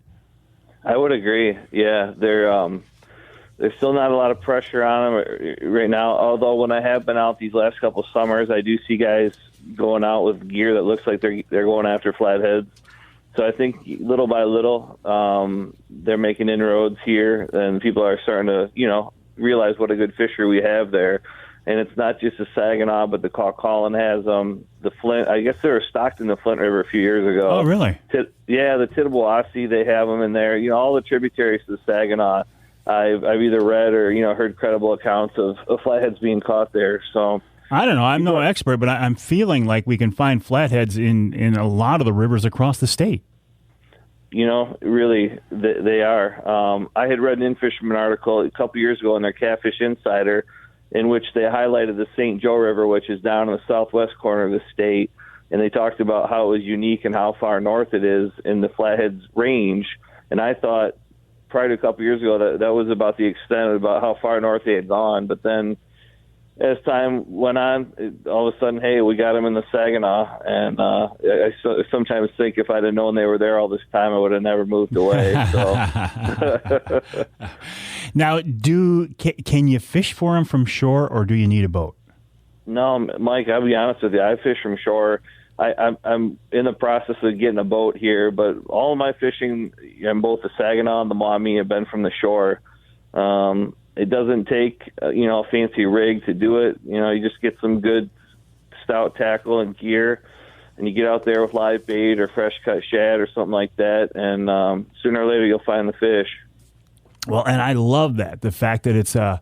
I would agree. Yeah, there's still not a lot of pressure on them right now, although when I have been out these last couple of summers, I do see guys going out with gear that looks like they're going after flatheads. So I think little by little, they're making inroads here, and people are starting to, realize what a good fishery we have there. And it's not just the Saginaw, but the Colin has them. The Flint, I guess they were stocked in the Flint River a few years ago. Oh, really? Yeah, the Tittabawassee, they have them in there. All the tributaries to the Saginaw, I've either read or, heard credible accounts of flatheads being caught there. So I don't know. I'm no expert, but I'm feeling like we can find flatheads in a lot of the rivers across the state. Really, they are. I had read an Infisherman article a couple years ago in their Catfish Insider, in which they highlighted the St. Joe River, which is down in the southwest corner of the state, and they talked about how it was unique and how far north it is in the flatheads range. And I thought prior to a couple years ago that was about the extent about how far north they had gone. But then as time went on, all of a sudden, hey, we got them in the Saginaw. And I sometimes think if I'd have known they were there all this time, I would have never moved away. So. Now, can you fish for them from shore, or do you need a boat? No, Mike, I'll be honest with you. I fish from shore. I'm in the process of getting a boat here, but all of my fishing in both the Saginaw and the Maumee have been from the shore. It doesn't take, a fancy rig to do it. You just get some good stout tackle and gear, and you get out there with live bait or fresh cut shad or something like that, and sooner or later you'll find the fish. Well, and I love that, the fact that it's a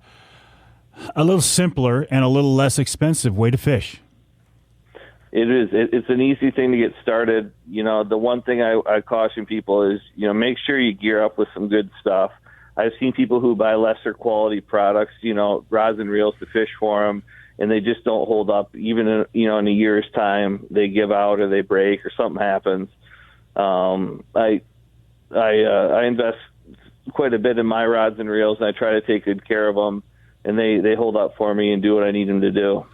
little simpler and a little less expensive way to fish. It is. It's an easy thing to get started. The one thing I caution people is, make sure you gear up with some good stuff. I've seen people who buy lesser quality products, rods and reels to fish for them, and they just don't hold up. Even in a year's time, they give out or they break or something happens. I invest quite a bit in my rods and reels, and I try to take good care of them, and they hold up for me and do what I need them to do.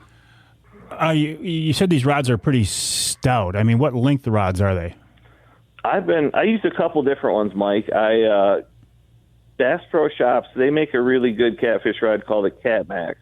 You said these rods are pretty stout. I mean, what length rods are they? I used a couple different ones, Mike. Bass Pro Shops, they make a really good catfish rod called a Cat Max.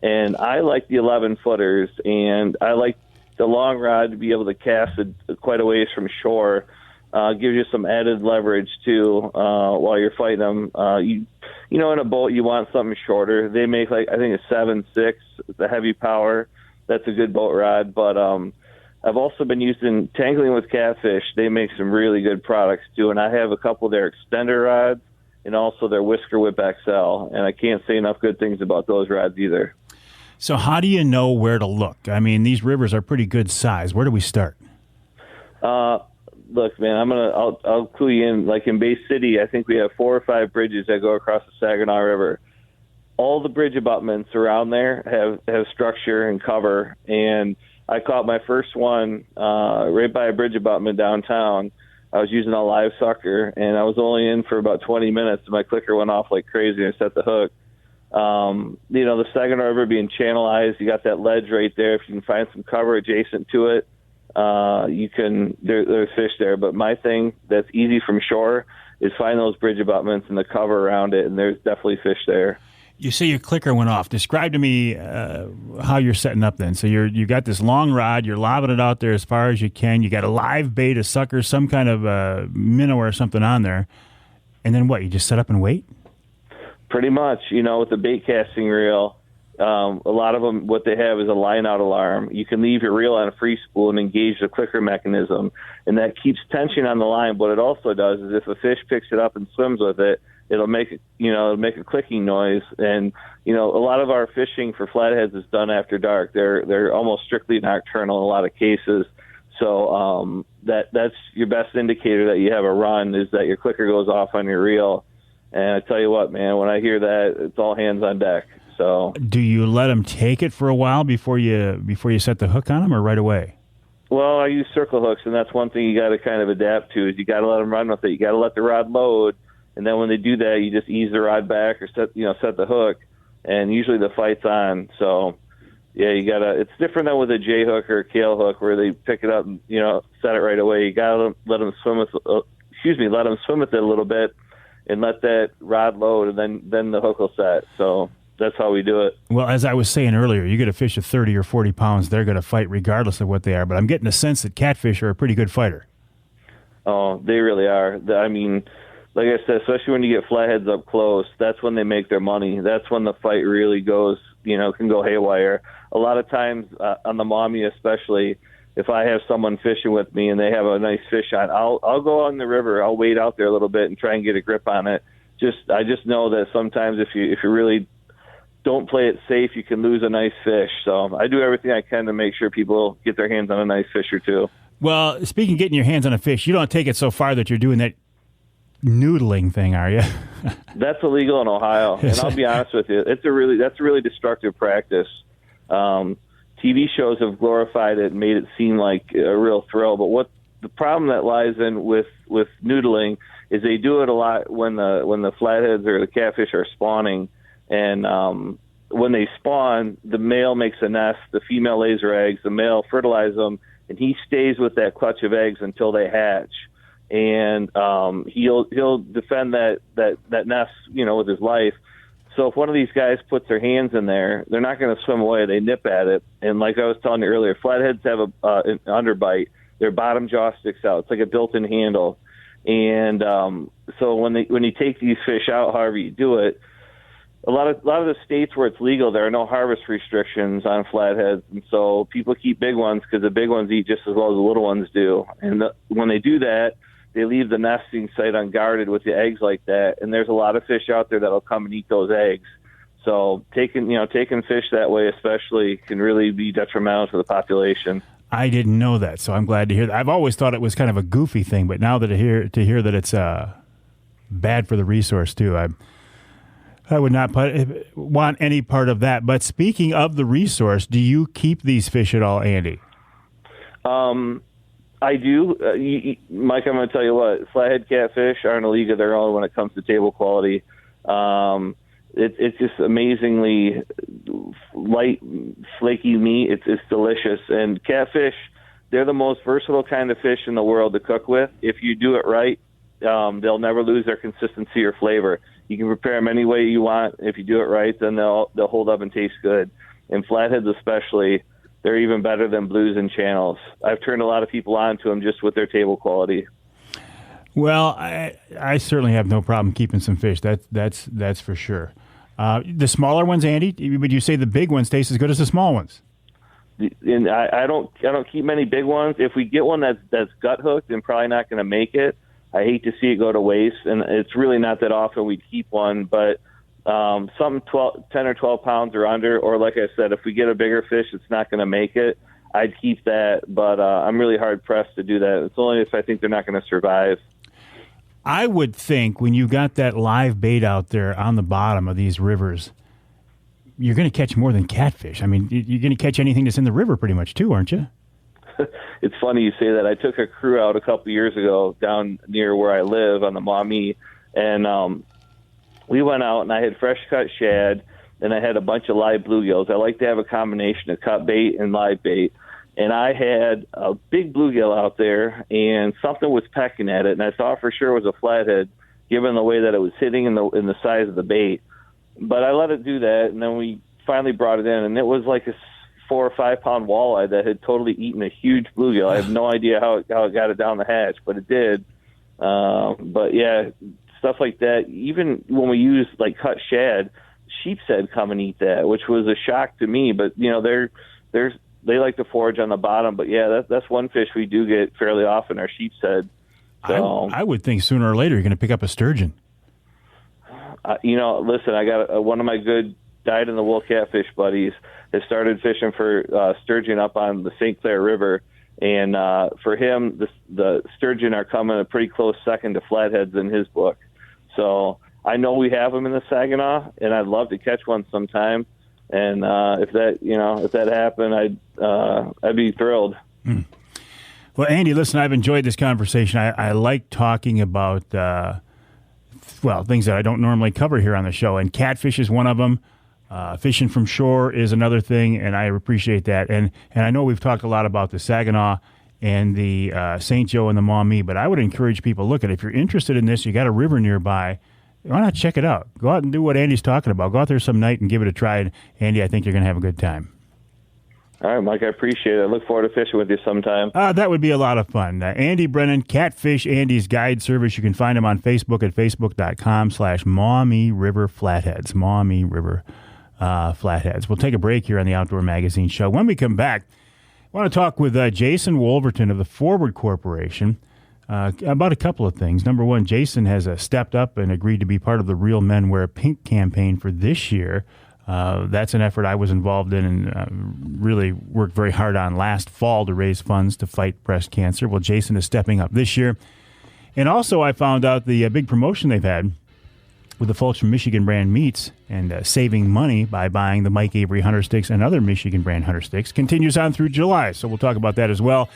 And I like the 11-footers, and I like the long rod to be able to cast it quite a ways from shore. Gives you some added leverage, too, while you're fighting them. In a boat, you want something shorter. They make, I think a 7.6, the heavy power. That's a good boat rod. But I've also been using Tangling with Catfish. They make some really good products, too. And I have a couple of their extender rods and also their Whisker Whip XL. And I can't say enough good things about those rods either. So how do you know where to look? I mean, these rivers are pretty good size. Where do we start? Look, man, I'll clue you in. Like in Bay City, I think we have 4 or 5 bridges that go across the Saginaw River. All the bridge abutments around there have structure and cover. And I caught my first one right by a bridge abutment downtown. I was using a live sucker, and I was only in for about 20 minutes, and my clicker went off like crazy, and I set the hook. The Saginaw River being channelized, you got that ledge right there. If you can find some cover adjacent to it, there's fish there. But my thing that's easy from shore is find those bridge abutments and the cover around it, and there's definitely fish there. You say your clicker went off. Describe to me how you're setting up then. So you got this long rod, you're lobbing it out there as far as you can. You got a live bait, a sucker, some kind of minnow or something on there. And then what, you just set up and wait? Pretty much, with the bait casting reel, a lot of them, what they have is a line out alarm. You can leave your reel on a free spool and engage the clicker mechanism, and that keeps tension on the line. What it also does is if a fish picks it up and swims with it, it'll make a clicking noise. And a lot of our fishing for flatheads is done after dark. They're almost strictly nocturnal in a lot of cases. So that's your best indicator that you have a run, is that your clicker goes off on your reel. And I tell you what, man, when I hear that, it's all hands on deck. So, do you let them take it for a while before you set the hook on them, or right away? Well, I use circle hooks, and that's one thing you got to kind of adapt to. Is you got to let them run with it. You got to let the rod load, and then when they do that, you just ease the rod back or set the hook, and usually the fight's on. So, yeah, you gotta. It's different than with a J hook or a Kale hook where they pick it up and set it right away. You gotta let them swim with. Let them swim with it a little bit, and let that rod load, and then the hook will set. So that's how we do it. Well, as I was saying earlier, you get a fish of 30 or 40 pounds, they're going to fight regardless of what they are. But I'm getting a sense that catfish are a pretty good fighter. Oh, they really are. I mean, like I said, especially when you get flatheads up close, that's when they make their money. That's when the fight really goes, can go haywire. A lot of times on the Maumee especially, if I have someone fishing with me and they have a nice fish on, I'll go on the river. I'll wade out there a little bit and try and get a grip on it. I just know that sometimes if you really don't play it safe, you can lose a nice fish. So I do everything I can to make sure people get their hands on a nice fish or two. Well, speaking of getting your hands on a fish, you don't take it so far that you're doing that noodling thing, are you? That's illegal in Ohio, and I'll be honest with you, that's a really destructive practice. TV shows have glorified it and made it seem like a real thrill, but what the problem that lies in with noodling is they do it a lot when the flatheads or the catfish are spawning, and when they spawn, the male makes a nest, the female lays her eggs, the male fertilizes them, and he stays with that clutch of eggs until they hatch. And he'll defend that nest, with his life. So if one of these guys puts their hands in there, they're not going to swim away. They nip at it. And like I was telling you earlier, flatheads have an underbite. Their bottom jaw sticks out. It's like a built-in handle. And so when you take these fish out, however you do it, a lot of the states where it's legal, there are no harvest restrictions on flatheads, and so people keep big ones because the big ones eat just as well as the little ones do. And when they do that, they leave the nesting site unguarded with the eggs like that, and there's a lot of fish out there that'll come and eat those eggs. So taking fish that way especially can really be detrimental to the population. I didn't know that, so I'm glad to hear that. I've always thought it was kind of a goofy thing, but now that to hear that it's bad for the resource too, I would not want any part of that. But speaking of the resource, do you keep these fish at all, Andy? I do. Mike, I'm going to tell you what, flathead catfish are in a league of their own when it comes to table quality. it's just amazingly light, flaky meat. It's delicious. And catfish, they're the most versatile kind of fish in the world to cook with. If you do it right, they'll never lose their consistency or flavor. You can prepare them any way you want. If you do it right, then they'll hold up and taste good. And flatheads especially, they're even better than blues and channels. I've turned a lot of people on to them just with their table quality. Well, I certainly have no problem keeping some fish. That's for sure. The smaller ones, Andy, would you say the big ones taste as good as the small ones? And I don't keep many big ones. If we get one that's gut hooked and probably not going to make it, I hate to see it go to waste. And it's really not that often we keep one, but something 10 or 12 pounds or under, or like I said, if we get a bigger fish that's not going to make it, I'd keep that. But I'm really hard pressed to do that. It's only if I think they're not going to survive. I would think when you got that live bait out there on the bottom of these rivers, you're going to catch more than catfish. I mean, you're going to catch anything that's in the river pretty much too, aren't you? It's funny you say that. I took a crew out a couple years ago down near where I live on the Maumee, and we went out and I had fresh cut shad and I had a bunch of live bluegills. I like to have a combination of cut bait and live bait. And I had a big bluegill out there, and something was pecking at it, and I thought for sure it was a flathead, given the way that it was hitting in the size of the bait. But I let it do that, and then we finally brought it in, and it was like a 4 or 5 pound walleye that had totally eaten a huge bluegill. I have no idea how it got it down the hatch, but it did. But yeah, stuff like that. Even when we use like cut shad, sheep's head come and eat that, which was a shock to me. But you know, they like to forage on the bottom, but yeah, that's one fish we do get fairly often, our sheep's head. So, I would think sooner or later you're going to pick up a sturgeon. Listen, I got one of my good dyed-in-the-wool catfish buddies has started fishing for sturgeon up on the St. Clair River, and for him, the sturgeon are coming a pretty close second to flatheads in his book. So I know we have them in the Saginaw, and I'd love to catch one sometime. And if that happened, I'd be thrilled. Well, Andy, listen, I've enjoyed this conversation. I like talking about things that I don't normally cover here on the show, and catfish is one of them. Fishing from shore is another thing, and I appreciate that. And I know we've talked a lot about the Saginaw and the St. Joe and the Maumee, but I would encourage people, look, if you're interested in this, you got a river nearby, why not check it out? Go out and do what Andy's talking about. Go out there some night and give it a try. And Andy, I think you're going to have a good time. All right, Mike, I appreciate it. I look forward to fishing with you sometime. That would be a lot of fun. Andy Brennan, Catfish Andy's Guide Service. You can find him on Facebook at facebook.com/Maumee River Flatheads. Maumee River Flatheads. We'll take a break here on the Outdoor Magazine Show. When we come back, I want to talk with Jason Wolverton of the Forward Corporation about a couple of things. Number one, Jason has stepped up and agreed to be part of the Real Men Wear Pink campaign for this year. That's an effort I was involved in and really worked very hard on last fall to raise funds to fight breast cancer. Well, Jason is stepping up this year. And also I found out the big promotion they've had with the folks from Michigan Brand Meats and saving money by buying the Mike Avery hunter sticks and other Michigan Brand hunter sticks continues on through July. So we'll talk about that as well.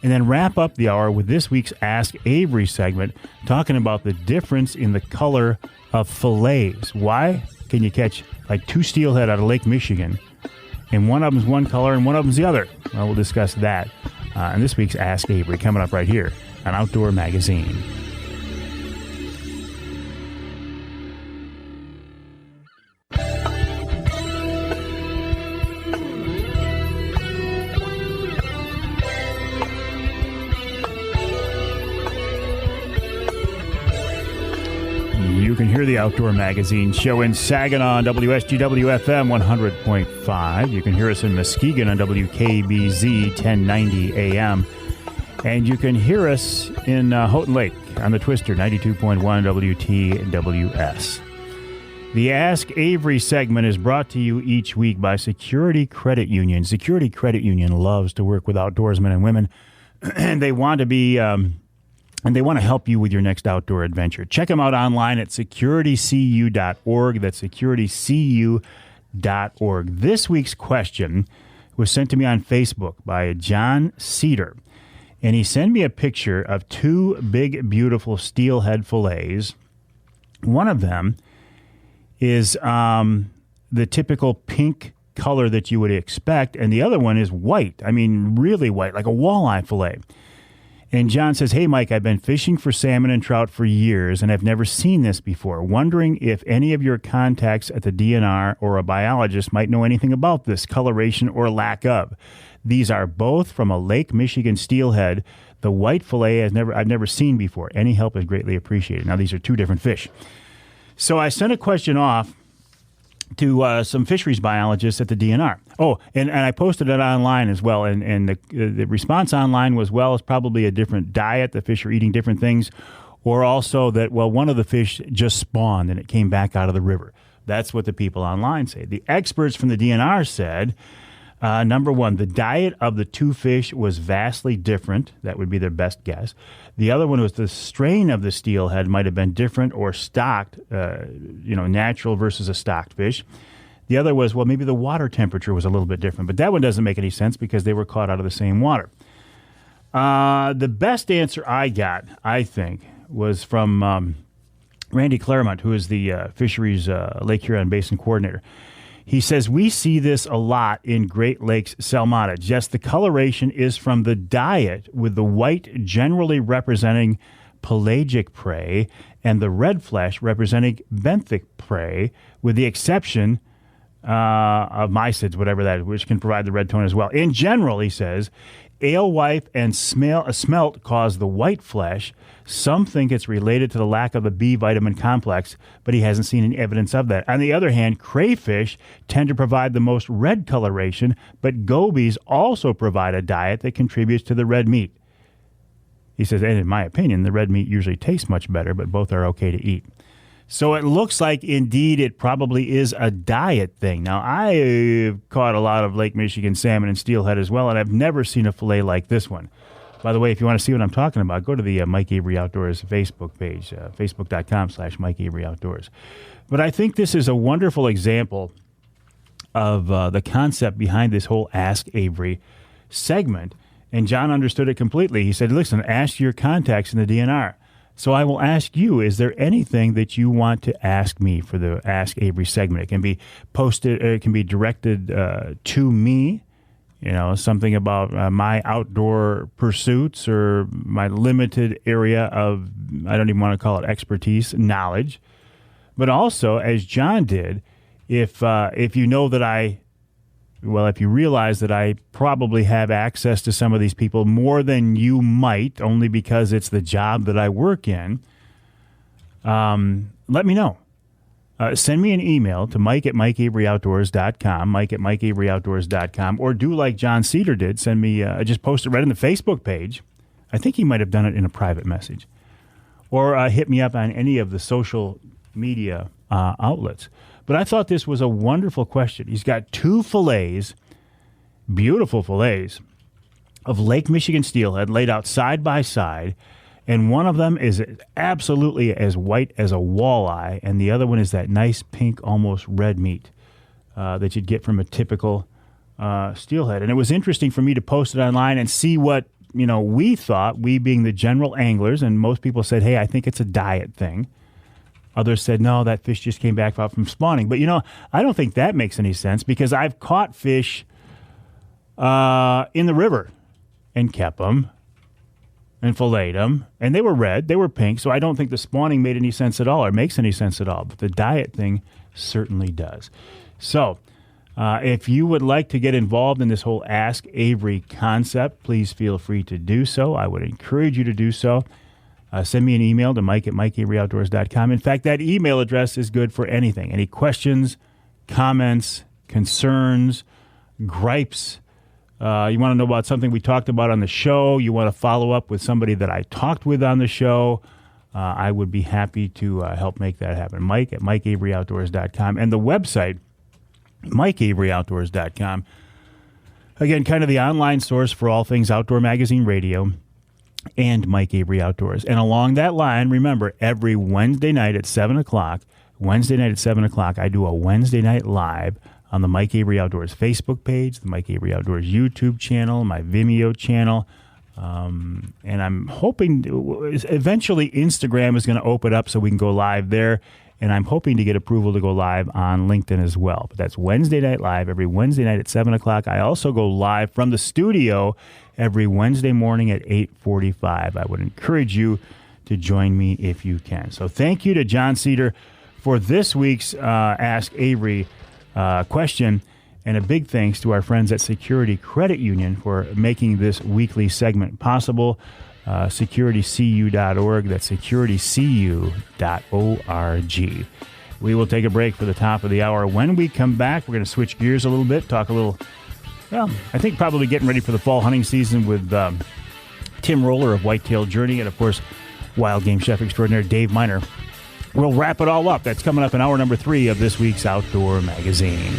And then wrap up the hour with this week's Ask Avery segment, talking about the difference in the color of fillets. Why can you catch like two steelhead out of Lake Michigan, and one of them's one color and one of them's the other? Well, we'll discuss that in this week's Ask Avery, coming up right here on Outdoor Magazine. You can hear the Outdoor Magazine Show in Saginaw on WSGW-FM 100.5. You can hear us in Muskegon on WKBZ 1090 AM. And you can hear us in Houghton Lake on the Twister 92.1 WTWS. The Ask Avery segment is brought to you each week by Security Credit Union. Security Credit Union loves to work with outdoorsmen and women, and they want to be... and they want to help you with your next outdoor adventure. Check them out online at securitycu.org. That's securitycu.org. This week's question was sent to me on Facebook by John Cedar. And he sent me a picture of two big, beautiful steelhead fillets. One of them is the typical pink color that you would expect, and the other one is white. I mean, really white, like a walleye fillet. And John says, "Hey, Mike, I've been fishing for salmon and trout for years, and I've never seen this before. Wondering if any of your contacts at the DNR or a biologist might know anything about this coloration or lack of. These are both from a Lake Michigan steelhead. The white fillet I've never seen before. Any help is greatly appreciated." Now, these are two different fish. So I sent a question off to some fisheries biologists at the DNR. Oh, and I posted it online as well, and the response online was, well, it's probably a different diet. The fish are eating different things, or also that, well, one of the fish just spawned and it came back out of the river. That's what the people online say. The experts from the DNR said, number one, the diet of the two fish was vastly different. That would be their best guess. The other one was the strain of the steelhead might have been different or stocked, natural versus a stocked fish. The other was, well, maybe the water temperature was a little bit different, but that one doesn't make any sense because they were caught out of the same water. The best answer I got, I think, was from Randy Claremont, who is the fisheries Lake Huron Basin coordinator. He says, we see this a lot in Great Lakes salmonids. Yes, the coloration is from the diet, with the white generally representing pelagic prey and the red flesh representing benthic prey, with the exception of mysids, whatever that is, which can provide the red tone as well. In general, he says, alewife and smelt cause the white flesh. Some think it's related to the lack of the B vitamin complex, but he hasn't seen any evidence of that. On the other hand, crayfish tend to provide the most red coloration, but gobies also provide a diet that contributes to the red meat. He says, and in my opinion, the red meat usually tastes much better, but both are okay to eat. So it looks like, indeed, it probably is a diet thing. Now, I've caught a lot of Lake Michigan salmon and steelhead as well, and I've never seen a fillet like this one. By the way, if you want to see what I'm talking about, go to the Mike Avery Outdoors Facebook page, facebook.com/Mike Avery Outdoors. But I think this is a wonderful example of the concept behind this whole Ask Avery segment. And John understood it completely. He said, listen, ask your contacts in the DNR. So I will ask you, is there anything that you want to ask me for the Ask Avery segment? It can be posted, it can be directed to me, something about my outdoor pursuits or my limited area of, I don't even want to call it expertise, knowledge. But also, as John did, if you know that if you realize that I probably have access to some of these people more than you might, only because it's the job that I work in, let me know. Send me an email to mike@mikeaveryoutdoors.com, mike@mikeaveryoutdoors.com, or do like John Cedar did. Send me, just post it right on the Facebook page. I think he might have done it in a private message. Or hit me up on any of the social media outlets. But I thought this was a wonderful question. He's got two fillets, beautiful fillets, of Lake Michigan steelhead laid out side by side, and one of them is absolutely as white as a walleye, and the other one is that nice pink, almost red meat that you'd get from a typical steelhead. And it was interesting for me to post it online and see what we thought, we being the general anglers, and most people said, hey, I think it's a diet thing. Others said, no, that fish just came back out from spawning. But, I don't think that makes any sense, because I've caught fish in the river and kept them and filleted them, and they were red, they were pink, so I don't think the spawning made any sense at all or makes any sense at all. But the diet thing certainly does. So if you would like to get involved in this whole Ask Avery concept, please feel free to do so. I would encourage you to do so. Send me an email to mike@mikeaveryoutdoors.com. In fact, that email address is good for anything. Any questions, comments, concerns, gripes. You want to know about something we talked about on the show. You want to follow up with somebody that I talked with on the show. I would be happy to help make that happen. Mike@mikeaveryoutdoors.com. And the website, mikeaveryoutdoors.com. Again, kind of the online source for all things Outdoor Magazine Radio and Mike Avery Outdoors. And along that line, remember, every Wednesday night at 7 o'clock, I do a Wednesday night live on the Mike Avery Outdoors Facebook page, the Mike Avery Outdoors YouTube channel, my Vimeo channel. And I'm hoping eventually Instagram is going to open up so we can go live there. and I'm hoping to get approval to go live on LinkedIn as well. But that's Wednesday Night Live, every Wednesday night at 7 o'clock. I also go live from the studio every Wednesday morning at 8:45. I would encourage you to join me if you can. So thank you to John Cedar for this week's Ask Avery question, and a big thanks to our friends at Security Credit Union for making this weekly segment possible. securitycu.org. That's securitycu.org. We will take a break for the top of the hour. When we come back, we're going to switch gears a little bit, talk a little, well, I think probably getting ready for the fall hunting season with Tim Roller of Whitetail Journey, and, of course, wild game chef extraordinaire Dave Miner. We'll wrap it all up. That's coming up in hour number 3 of this week's Outdoor Magazine.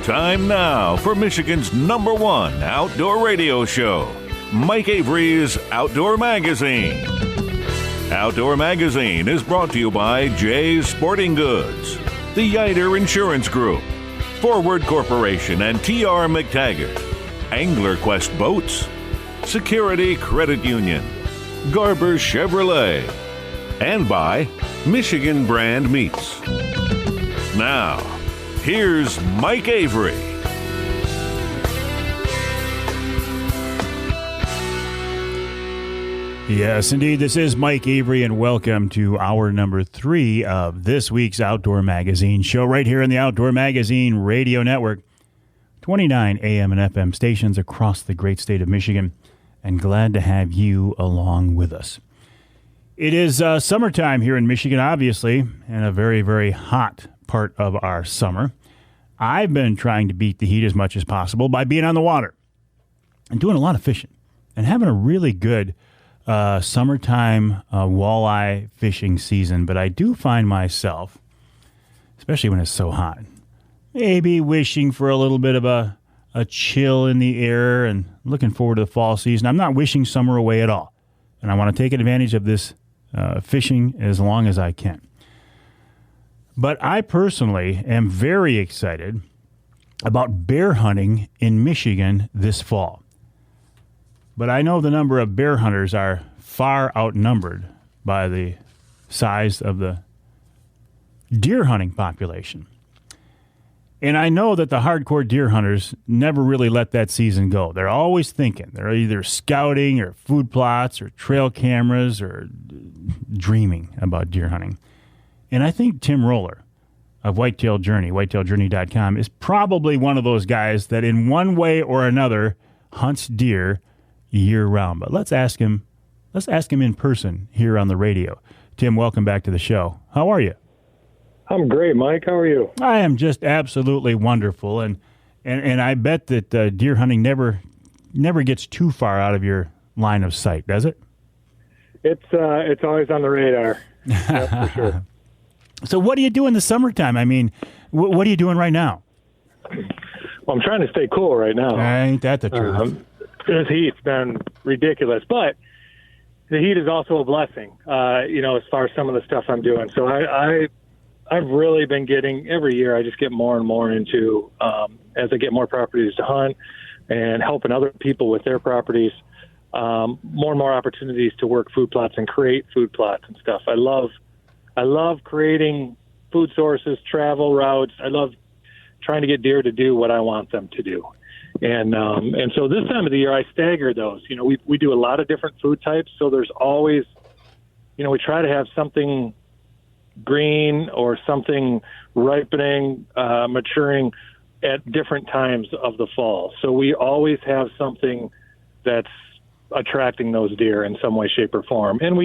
Time now for Michigan's #1 outdoor radio show, Mike Avery's Outdoor Magazine. Outdoor Magazine is brought to you by Jay's Sporting Goods, the Yider Insurance Group, Forward Corporation and T.R. McTaggart, Angler Quest Boats, Security Credit Union, Garber Chevrolet, and by Michigan Brand Meats. Now, here's Mike Avery. Yes, indeed. This is Mike Avery, and welcome to hour number 3 of this week's Outdoor Magazine show right here in the Outdoor Magazine Radio Network. 29 AM and FM stations across the great state of Michigan, and glad to have you along with us. It is summertime here in Michigan, obviously, and a very, very hot part of our summer. I've been trying to beat the heat as much as possible by being on the water and doing a lot of fishing and having a really good summertime walleye fishing season. But I do find myself, especially when it's so hot, maybe wishing for a little bit of a chill in the air and looking forward to the fall season. I'm not wishing summer away at all, and I want to take advantage of this fishing as long as I can. But I personally am very excited about bear hunting in Michigan this fall. But I know the number of bear hunters are far outnumbered by the size of the deer hunting population. And I know that the hardcore deer hunters never really let that season go. They're always thinking. They're either scouting or food plots or trail cameras or dreaming about deer hunting. And I think Tim Roller of Whitetail Journey, whitetailjourney.com, is probably one of those guys that in one way or another hunts deer year-round. But let's ask him in person here on the radio. Tim, welcome back to the show. How are you? I'm great, Mike. How are you? I am just absolutely wonderful, and I bet that deer hunting never gets too far out of your line of sight, does it? It's always on the radar. That's for sure. So what do you do in the summertime? I mean, what are you doing right now? Well, I'm trying to stay cool right now. Ain't that the truth? This heat's been ridiculous, but the heat is also a blessing, as far as some of the stuff I'm doing. So I've really been getting, every year I just get more and more into, as I get more properties to hunt and helping other people with their properties, more and more opportunities to work food plots and create food plots and stuff. I love creating food sources, travel routes. I love trying to get deer to do what I want them to do. And so this time of the year, I stagger those. We do a lot of different food types, so there's always, we try to have something green or something ripening, maturing at different times of the fall. So we always have something that's attracting those deer in some way, shape, or form. And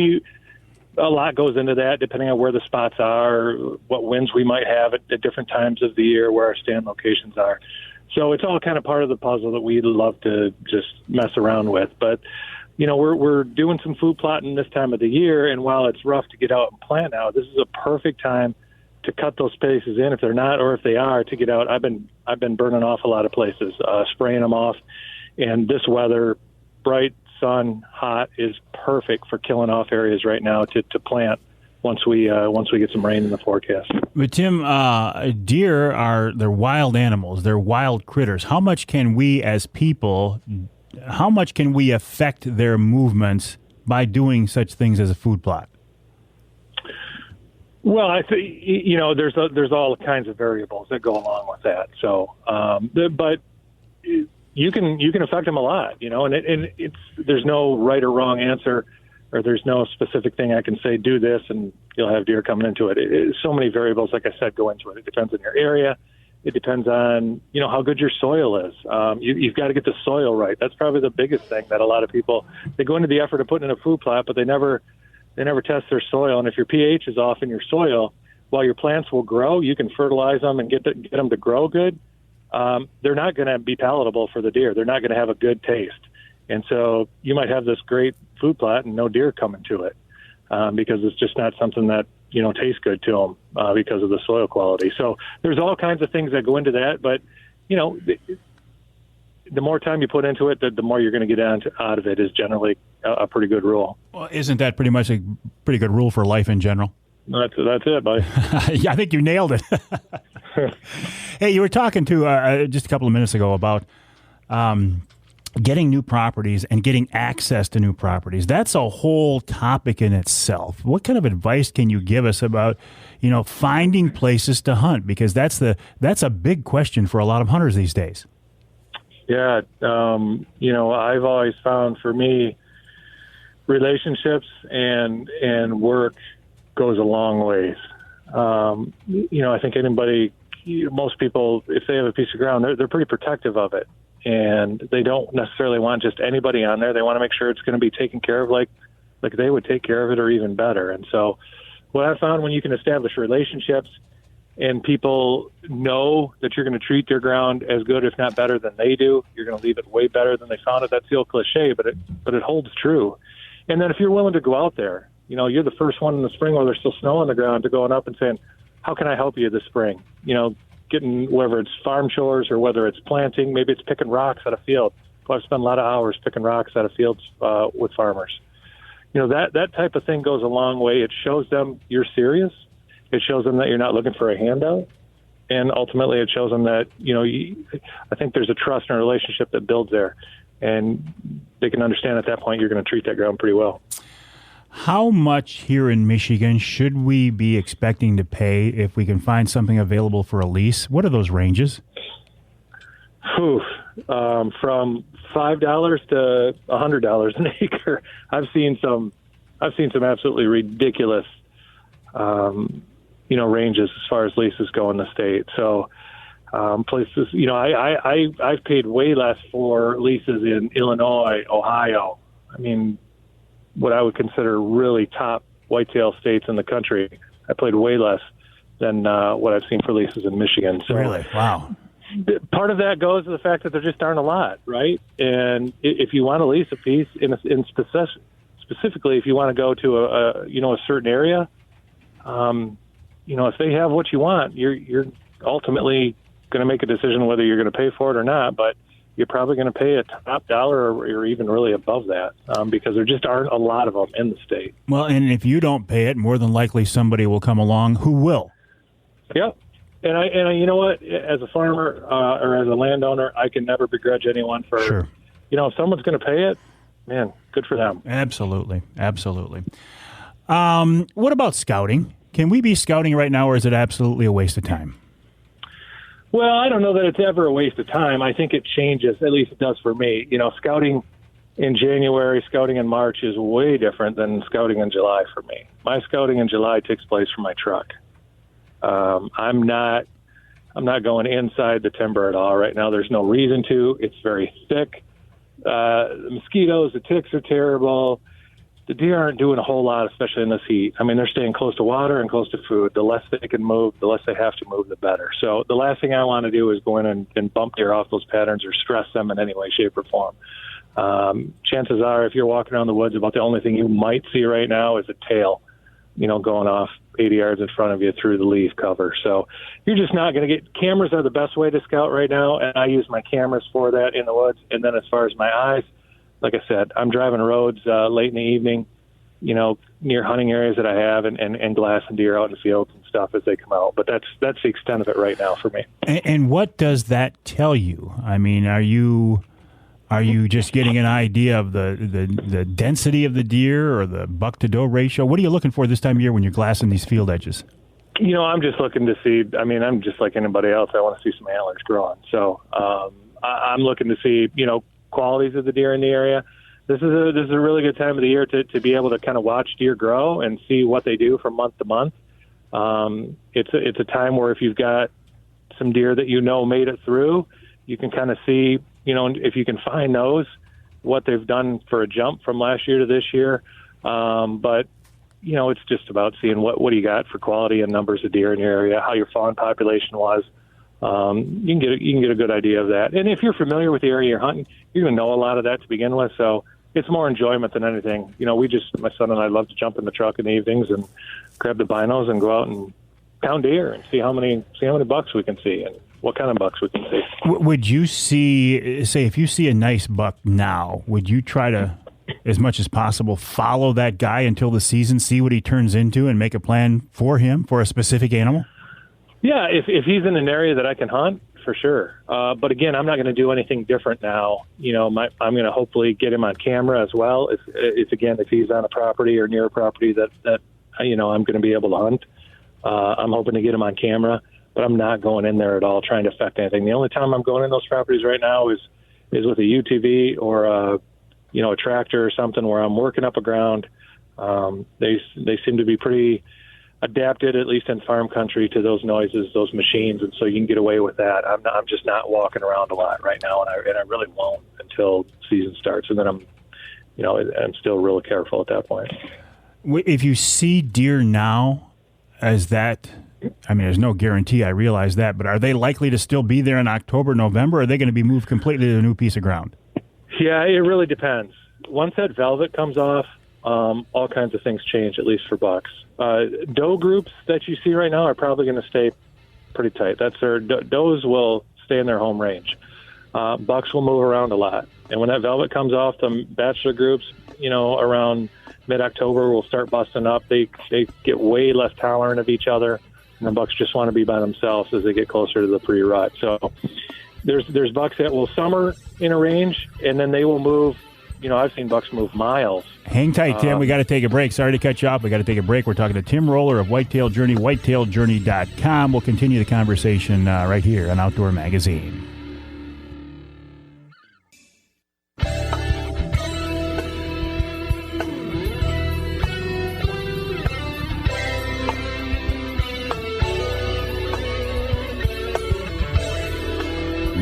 a lot goes into that, depending on where the spots are, what winds we might have at different times of the year, where our stand locations are. So it's all kind of part of the puzzle that we love to just mess around with. But, we're doing some food plotting this time of the year, and while it's rough to get out and plant now, this is a perfect time to cut those spaces in, if they're not, or if they are, to get out. I've been burning off a lot of places, spraying them off. And this weather, bright, sun, hot is perfect for killing off areas right now to plant once we get some rain in the forecast. But Tim, deer they're wild animals. They're wild critters. How much can we as people, affect their movements by doing such things as a food plot? Well, I think there's all kinds of variables that go along with that. So, but you can affect them a lot, and there's no right or wrong answer, or there's no specific thing I can say, do this and you'll have deer coming into it. So many variables, like I said, go into it. It depends on your area. It depends on, how good your soil is. You've got to get the soil right. That's probably the biggest thing that a lot of people, they go into the effort of putting in a food plot, but they never test their soil. And if your pH is off in your soil, while your plants will grow, you can fertilize them and get them to grow good. They're not going to be palatable for the deer. They're not going to have a good taste. And so you might have this great food plot and no deer coming to it because it's just not something that, tastes good to them because of the soil quality. So there's all kinds of things that go into that. But, the more time you put into it, the more you're going to get out of it is generally a pretty good rule. Well, isn't that pretty much a pretty good rule for life in general? That's it, buddy. Yeah, I think you nailed it. Hey, you were talking to just a couple of minutes ago about getting new properties and getting access to new properties. That's a whole topic in itself. What kind of advice can you give us about, finding places to hunt? Because that's a big question for a lot of hunters these days. Yeah, I've always found for me, relationships and work goes a long ways. I think most people, if they have a piece of ground, they're pretty protective of it. And they don't necessarily want just anybody on there. They want to make sure it's going to be taken care of like they would take care of it or even better. And so what I found, when you can establish relationships and people know that you're going to treat their ground as good, if not better than they do, you're going to leave it way better than they found it. That's the old cliche, but it holds true. And then if you're willing to go out there, you're the first one in the spring while there's still snow on the ground to going up and saying, how can I help you this spring? Getting, whether it's farm chores or whether it's planting, maybe it's picking rocks out of field. Well, I've spent a lot of hours picking rocks out of fields with farmers. That type of thing goes a long way. It shows them you're serious. It shows them that you're not looking for a handout. And ultimately it shows them that, I think there's a trust and a relationship that builds there. And they can understand at that point you're going to treat that ground pretty well. How much here in Michigan should we be expecting to pay if we can find something available for a lease? What are those ranges? From $5 to $100 an acre. I've seen some absolutely ridiculous, ranges as far as leases go in the state. So places, I've paid way less for leases in Illinois, Ohio. I mean, what I would consider really top whitetail states in the country. I paid way less than what I've seen for leases in Michigan. So really? Wow. Part of that goes to the fact that there just aren't a lot, right? And if you want to lease a piece, specifically if you want to go to a certain area, if they have what you want, you're ultimately going to make a decision whether you're going to pay for it or not. But you're probably going to pay a top dollar or even really above that because there just aren't a lot of them in the state. Well, and if you don't pay it, more than likely somebody will come along who will. Yep. And I you know what? As a farmer or as a landowner, I can never begrudge anyone for, sure. If someone's going to pay it, man, good for them. Absolutely. What about scouting? Can we be scouting right now, or is it absolutely a waste of time? Well, I don't know that it's ever a waste of time. I think it changes, at least it does for me. Scouting in January, scouting in March is way different than scouting in July for me. My scouting in July takes place from my truck. I'm not going inside the timber at all right now. There's no reason to. It's very thick. The mosquitoes, the ticks are terrible. The deer aren't doing a whole lot, especially in this heat. I mean, they're staying close to water and close to food. The less they can move, the less they have to move, the better. So the last thing I want to do is go in and bump deer off those patterns or stress them in any way, shape, or form. Chances are, if you're walking around the woods, about the only thing you might see right now is a tail, going off 80 yards in front of you through the leaf cover. So you're just not going to get – cameras are the best way to scout right now, and I use my cameras for that in the woods. And then as far as my eyes, like I said, I'm driving roads late in the evening, near hunting areas that I have, and glassing deer out in the fields and stuff as they come out. But that's the extent of it right now for me. And what does that tell you? I mean, are you just getting an idea of the density of the deer or the buck to doe ratio? What are you looking for this time of year when you're glassing these field edges? I'm just looking to see. I mean, I'm just like anybody else. I want to see some antlers growing. So I'm looking to see, qualities of the deer in the area. This is a really good time of the year to be able to kind of watch deer grow and see what they do from month to month. It's a time where if you've got some deer that made it through, you can kind of see, if you can find those, what they've done for a jump from last year to this year. But it's just about seeing what do you got for quality and numbers of deer in your area, how your fawn population was. You can get a good idea of that. And if you're familiar with the area you're hunting, you're going to know a lot of that to begin with. So it's more enjoyment than anything. My son and I love to jump in the truck in the evenings and grab the binos and go out and pound deer and see how many bucks we can see and what kind of bucks we can see. Would you say if you see a nice buck now, would you try to, as much as possible, follow that guy until the season, see what he turns into, and make a plan for him for a specific animal? Yeah, if he's in an area that I can hunt, for sure. But again, I'm not going to do anything different now. I'm going to hopefully get him on camera as well. If he's on a property or near a property that I'm going to be able to hunt. I'm hoping to get him on camera, but I'm not going in there at all trying to affect anything. The only time I'm going in those properties right now is with a UTV or a tractor or something where I'm working up a ground. They seem to be pretty adapted, at least in farm country, to those noises, those machines, and so you can get away with that. I'm just not walking around a lot right now, and I really won't until season starts, and then I'm still really careful at that point. If you see deer now, there's no guarantee, I realize that, but are they likely to still be there in October, November, or are they going to be moved completely to a new piece of ground? Yeah, it really depends. Once that velvet comes off, all kinds of things change, at least for bucks. Doe groups that you see right now are probably going to stay pretty tight. Does will stay in their home range. Bucks will move around a lot. And when that velvet comes off, the bachelor groups, around mid-October will start busting up. They get way less tolerant of each other, and the bucks just want to be by themselves as they get closer to the pre-rut. So there's bucks that will summer in a range, and then they will move. I've seen bucks move miles. Hang tight, Tim. We got to take a break. Sorry to cut you off. We got to take a break. We're talking to Tim Roller of Whitetail Journey, whitetailjourney.com. We'll continue the conversation right here on Outdoor Magazine.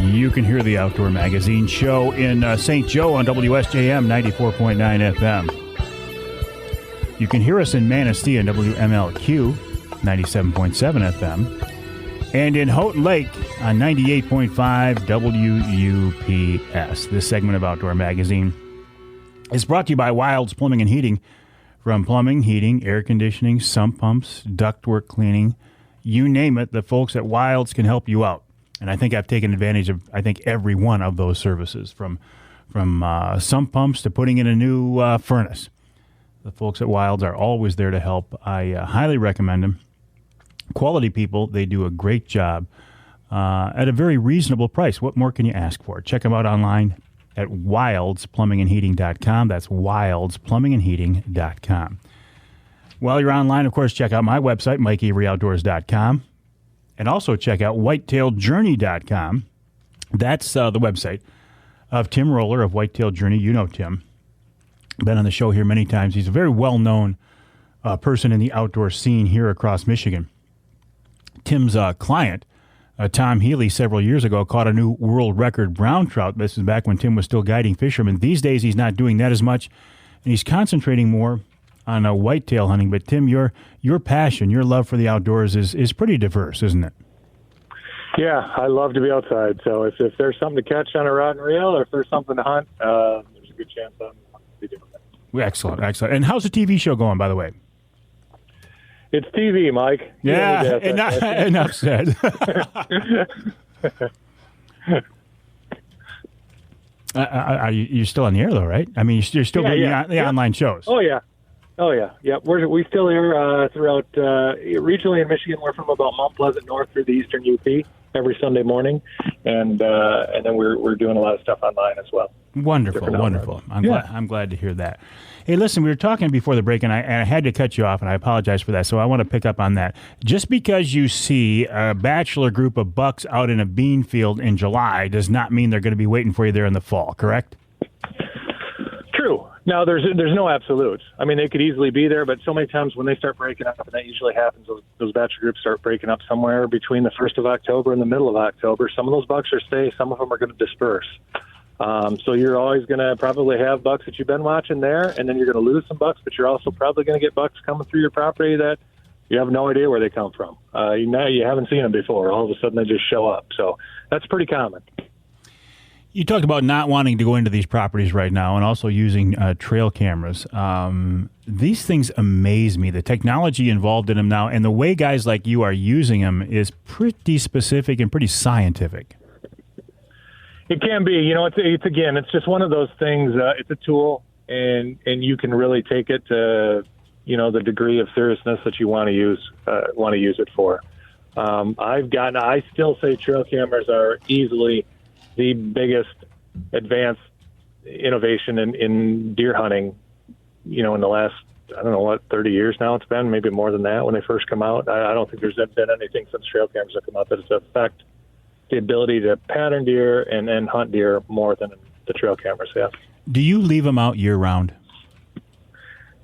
You can hear the Outdoor Magazine show in St. Joe on WSJM 94.9 FM. You can hear us in Manistee on WMLQ 97.7 FM. And in Houghton Lake on 98.5 WUPS. This segment of Outdoor Magazine is brought to you by Wilds Plumbing and Heating. From plumbing, heating, air conditioning, sump pumps, ductwork cleaning, you name it, the folks at Wilds can help you out. And I think I've taken advantage of, every one of those services, from sump pumps to putting in a new furnace. The folks at Wilds are always there to help. I highly recommend them. Quality people, they do a great job at a very reasonable price. What more can you ask for? Check them out online at wildsplumbingandheating.com. That's wildsplumbingandheating.com. While you're online, of course, check out my website, mikeaveryoutdoors.com. And also check out whitetailjourney.com. That's the website of Tim Roller of Whitetail Journey. You know Tim. Been on the show here many times. He's a very well-known person in the outdoor scene here across Michigan. Tim's client, Tom Healy, several years ago, caught a new world record brown trout. This is back when Tim was still guiding fishermen. These days, he's not doing that as much, and he's concentrating more on whitetail hunting. But Tim, your passion, your love for the outdoors is pretty diverse, isn't it? Yeah, I love to be outside. So if there's something to catch on a rod and reel, or if there's something to hunt, there's a good chance I'm be doing that. Excellent. And how's the TV show going, by the way? It's TV, Mike. Yeah, enough said. You're still on the air, though, right? I mean, you're still doing the online shows. Oh, yeah. Yeah. We still here throughout regionally in Michigan. We're from about Mount Pleasant north through the eastern UP every Sunday morning, and then we're doing a lot of stuff online as well. Wonderful. I'm glad to hear that. Hey, listen, we were talking before the break, and I had to cut you off, and I apologize for that, so I want to pick up on that. Just because you see a bachelor group of bucks out in a bean field in July does not mean they're going to be waiting for you there in the fall, correct? True. Now, there's no absolutes. I mean, they could easily be there, but so many times when they start breaking up, and that usually happens, those bachelor groups start breaking up somewhere between the 1st of October and the middle of October. Some of those bucks are stay, some of them are going to disperse. So you're always going to probably have bucks that you've been watching there, and then you're going to lose some bucks, but you're also probably going to get bucks coming through your property that you have no idea where they come from. You haven't seen them before. All of a sudden they just show up. So that's pretty common. You talked about not wanting to go into these properties right now and also using trail cameras. These things amaze me. The technology involved in them now and the way guys like you are using them is pretty specific and pretty scientific. It can be. It's just one of those things. It's a tool, and you can really take it to, the degree of seriousness that you want to use it for. I still say trail cameras are easily the biggest advanced innovation in deer hunting, in the last, 30 years now it's been, maybe more than that when they first come out. I don't think there's been anything since trail cameras have come out that has affected the ability to pattern deer and hunt deer more than the trail cameras have. Do you leave them out year-round?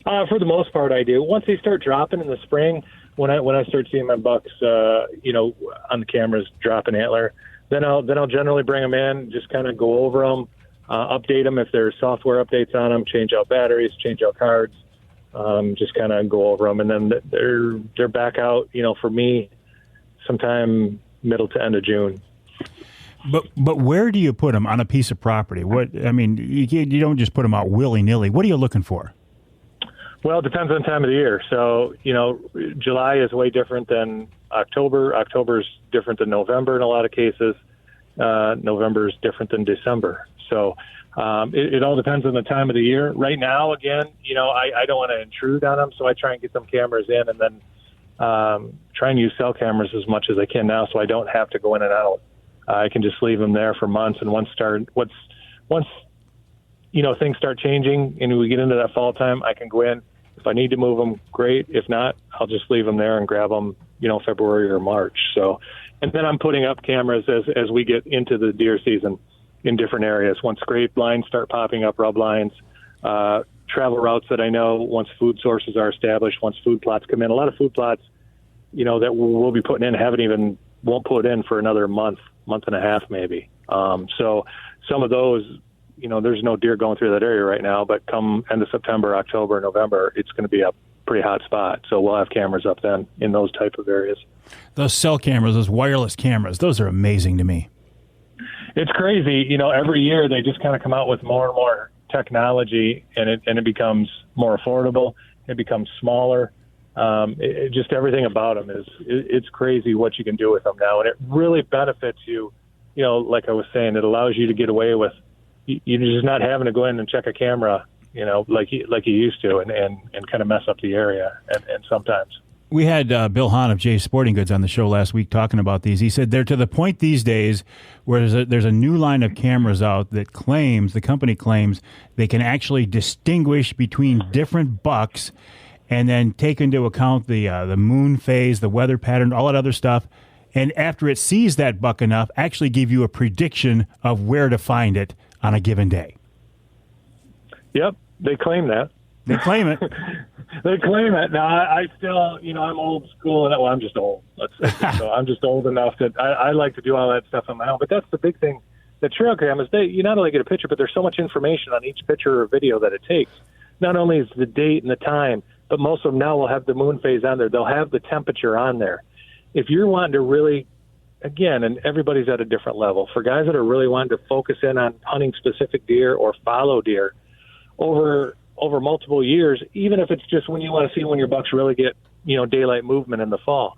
For the most part, I do. Once they start dropping in the spring, when I start seeing my bucks, on the cameras dropping antler, then I'll generally bring them in, just kind of go over them, update them if there's software updates on them, change out batteries, change out cards, just kind of go over them, and then they're back out. For me, sometime middle to end of June. But where do you put them on a piece of property? You don't just put them out willy-nilly. What are you looking for? Well, it depends on the time of the year. So, July is way different than October. October is different than November in a lot of cases. November is different than December. So it all depends on the time of the year. Right now, again, I don't want to intrude on them, so I try and get some cameras in and then try and use cell cameras as much as I can now so I don't have to go in and out. I can just leave them there for months, and once things start changing and we get into that fall time, I can go in. If I need to move them, great. If not, I'll just leave them there and grab them, February or March. So, and then I'm putting up cameras as we get into the deer season in different areas. Once scrape lines start popping up, rub lines, travel routes that I know, once food sources are established, once food plots come in. A lot of food plots, that we'll be putting in won't put in for another month and a half maybe. So some of those, there's no deer going through that area right now, but come end of September, October, November, it's going to be a pretty hot spot. So we'll have cameras up then in those type of areas. Those cell cameras, those wireless cameras, those are amazing to me. It's crazy. Every year they just kind of come out with more and more technology, and it becomes more affordable. It becomes smaller. Just everything about them it's crazy what you can do with them now, and it really benefits you. Like I was saying, it allows you to get away with you're just not having to go in and check a camera, like you used to, and kind of mess up the area. And sometimes we had Bill Hahn of Jay's Sporting Goods on the show last week talking about these. He said they're to the point these days where there's a new line of cameras out that the company claims they can actually distinguish between different bucks. And then take into account the moon phase, the weather pattern, all that other stuff. And after it sees that buck enough, actually give you a prediction of where to find it on a given day. Yep, they claim that. They claim it. They claim it. Now, I still, I'm old school. Well, I'm just old. So I'm just old enough that I like to do all that stuff on my own. But that's the big thing. The trail cameras, you not only get a picture, but there's so much information on each picture or video that it takes. Not only is the date and the time, but most of them now will have the moon phase on there. They'll have the temperature on there. If you're wanting to really, again, and everybody's at a different level, for guys that are really wanting to focus in on hunting specific deer or follow deer over multiple years, even if it's just when you want to see when your bucks really get, daylight movement in the fall,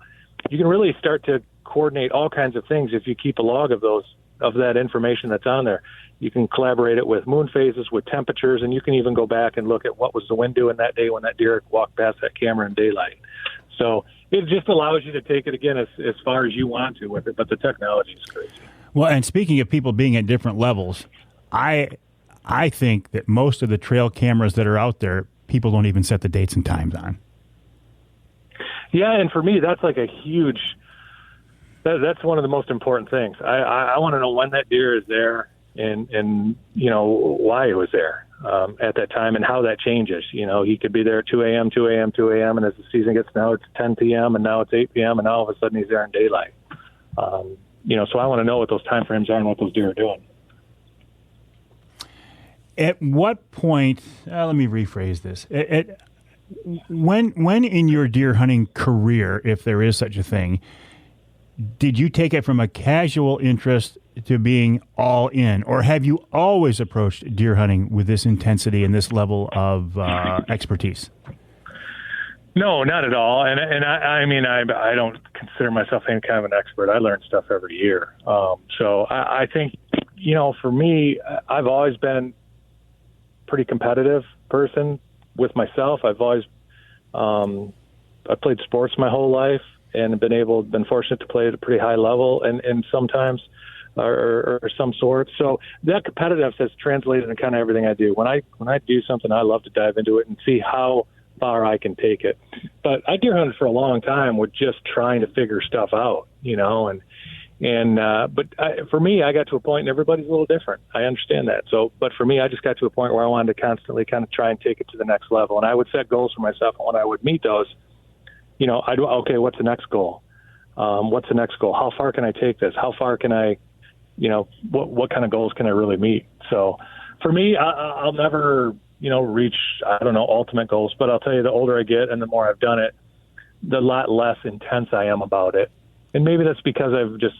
you can really start to coordinate all kinds of things if you keep a log of those of that information that's on there. You can collaborate it with moon phases, with temperatures, and you can even go back and look at what was the wind doing that day when that deer walked past that camera in daylight. So it just allows you to take it, again, as far as you want to with it, but the technology is crazy. Well, and speaking of people being at different levels, I think that most of the trail cameras that are out there, people don't even set the dates and times on. Yeah, and for me, that's like a huge that's one of the most important things. I want to know when that deer is there and why it was there at that time and how that changes. He could be there at 2 a.m., and as the season gets now it's 10 p.m. and now it's 8 p.m. and all of a sudden he's there in daylight. So I want to know what those time frames are and what those deer are doing. At what point, let me rephrase this. When in your deer hunting career, if there is such a thing, did you take it from a casual interest to being all in, or have you always approached deer hunting with this intensity and this level of expertise? No, not at all. And I don't consider myself any kind of an expert. I learn stuff every year. So I think, for me, I've always been a pretty competitive person with myself. I've always, I played sports my whole life and been fortunate to play at a pretty high level and sometimes or some sort. So that competitiveness has translated in kind of everything I do. When I do something, I love to dive into it and see how far I can take it. But I deer hunted for a long time with just trying to figure stuff out, but for me, I got to a point, and everybody's a little different. I understand that. But for me, I just got to a point where I wanted to constantly kind of try and take it to the next level. And I would set goals for myself. And when I would meet those, okay, what's the next goal? What's the next goal? How far can I take this? How far can I, what kind of goals can I really meet? So for me, I'll never, reach, ultimate goals. But I'll tell you, the older I get and the more I've done it, the lot less intense I am about it. And maybe that's because I've just,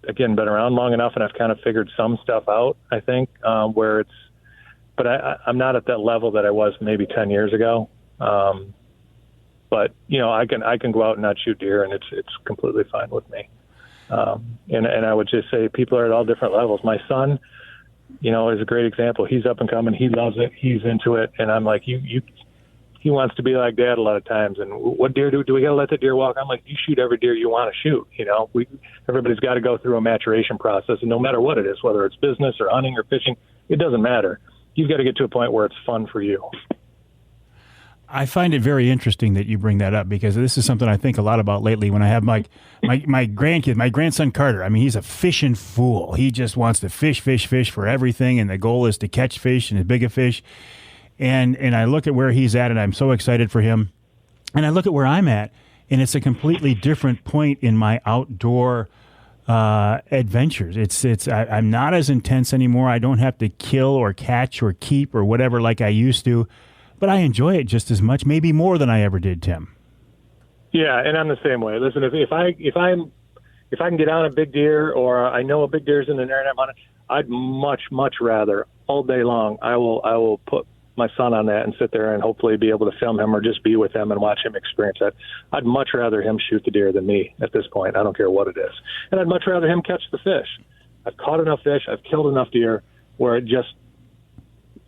again, been around long enough and I've kind of figured some stuff out, I think, but I'm not at that level that I was maybe 10 years ago. But I can go out and not shoot deer, and it's completely fine with me. And I would just say people are at all different levels. My son, is a great example. He's up and coming. He loves it. He's into it. And I'm like, he wants to be like Dad a lot of times. And what deer do we got to let the deer walk? I'm like, you shoot every deer you want to shoot. Everybody's got to go through a maturation process, and no matter what it is, whether it's business or hunting or fishing, it doesn't matter. You've got to get to a point where it's fun for you. I find it very interesting that you bring that up, because this is something I think a lot about lately when I have my grandkid, my grandson Carter. I mean, he's a fishing fool. He just wants to fish for everything, and the goal is to catch fish and as big a fish. And I look at where he's at, and I'm so excited for him. And I look at where I'm at, and it's a completely different point in my outdoor adventures. I'm not as intense anymore. I don't have to kill or catch or keep or whatever like I used to. But I enjoy it just as much, maybe more than I ever did, Tim. Yeah, and I'm the same way. Listen, if I can get on a big deer, or I know a big deer's in the area I'm on it, I'd much rather all day long. I will put my son on that and sit there and hopefully be able to film him or just be with him and watch him experience that. I'd much rather him shoot the deer than me at this point. I don't care what it is, and I'd much rather him catch the fish. I've caught enough fish. I've killed enough deer where it just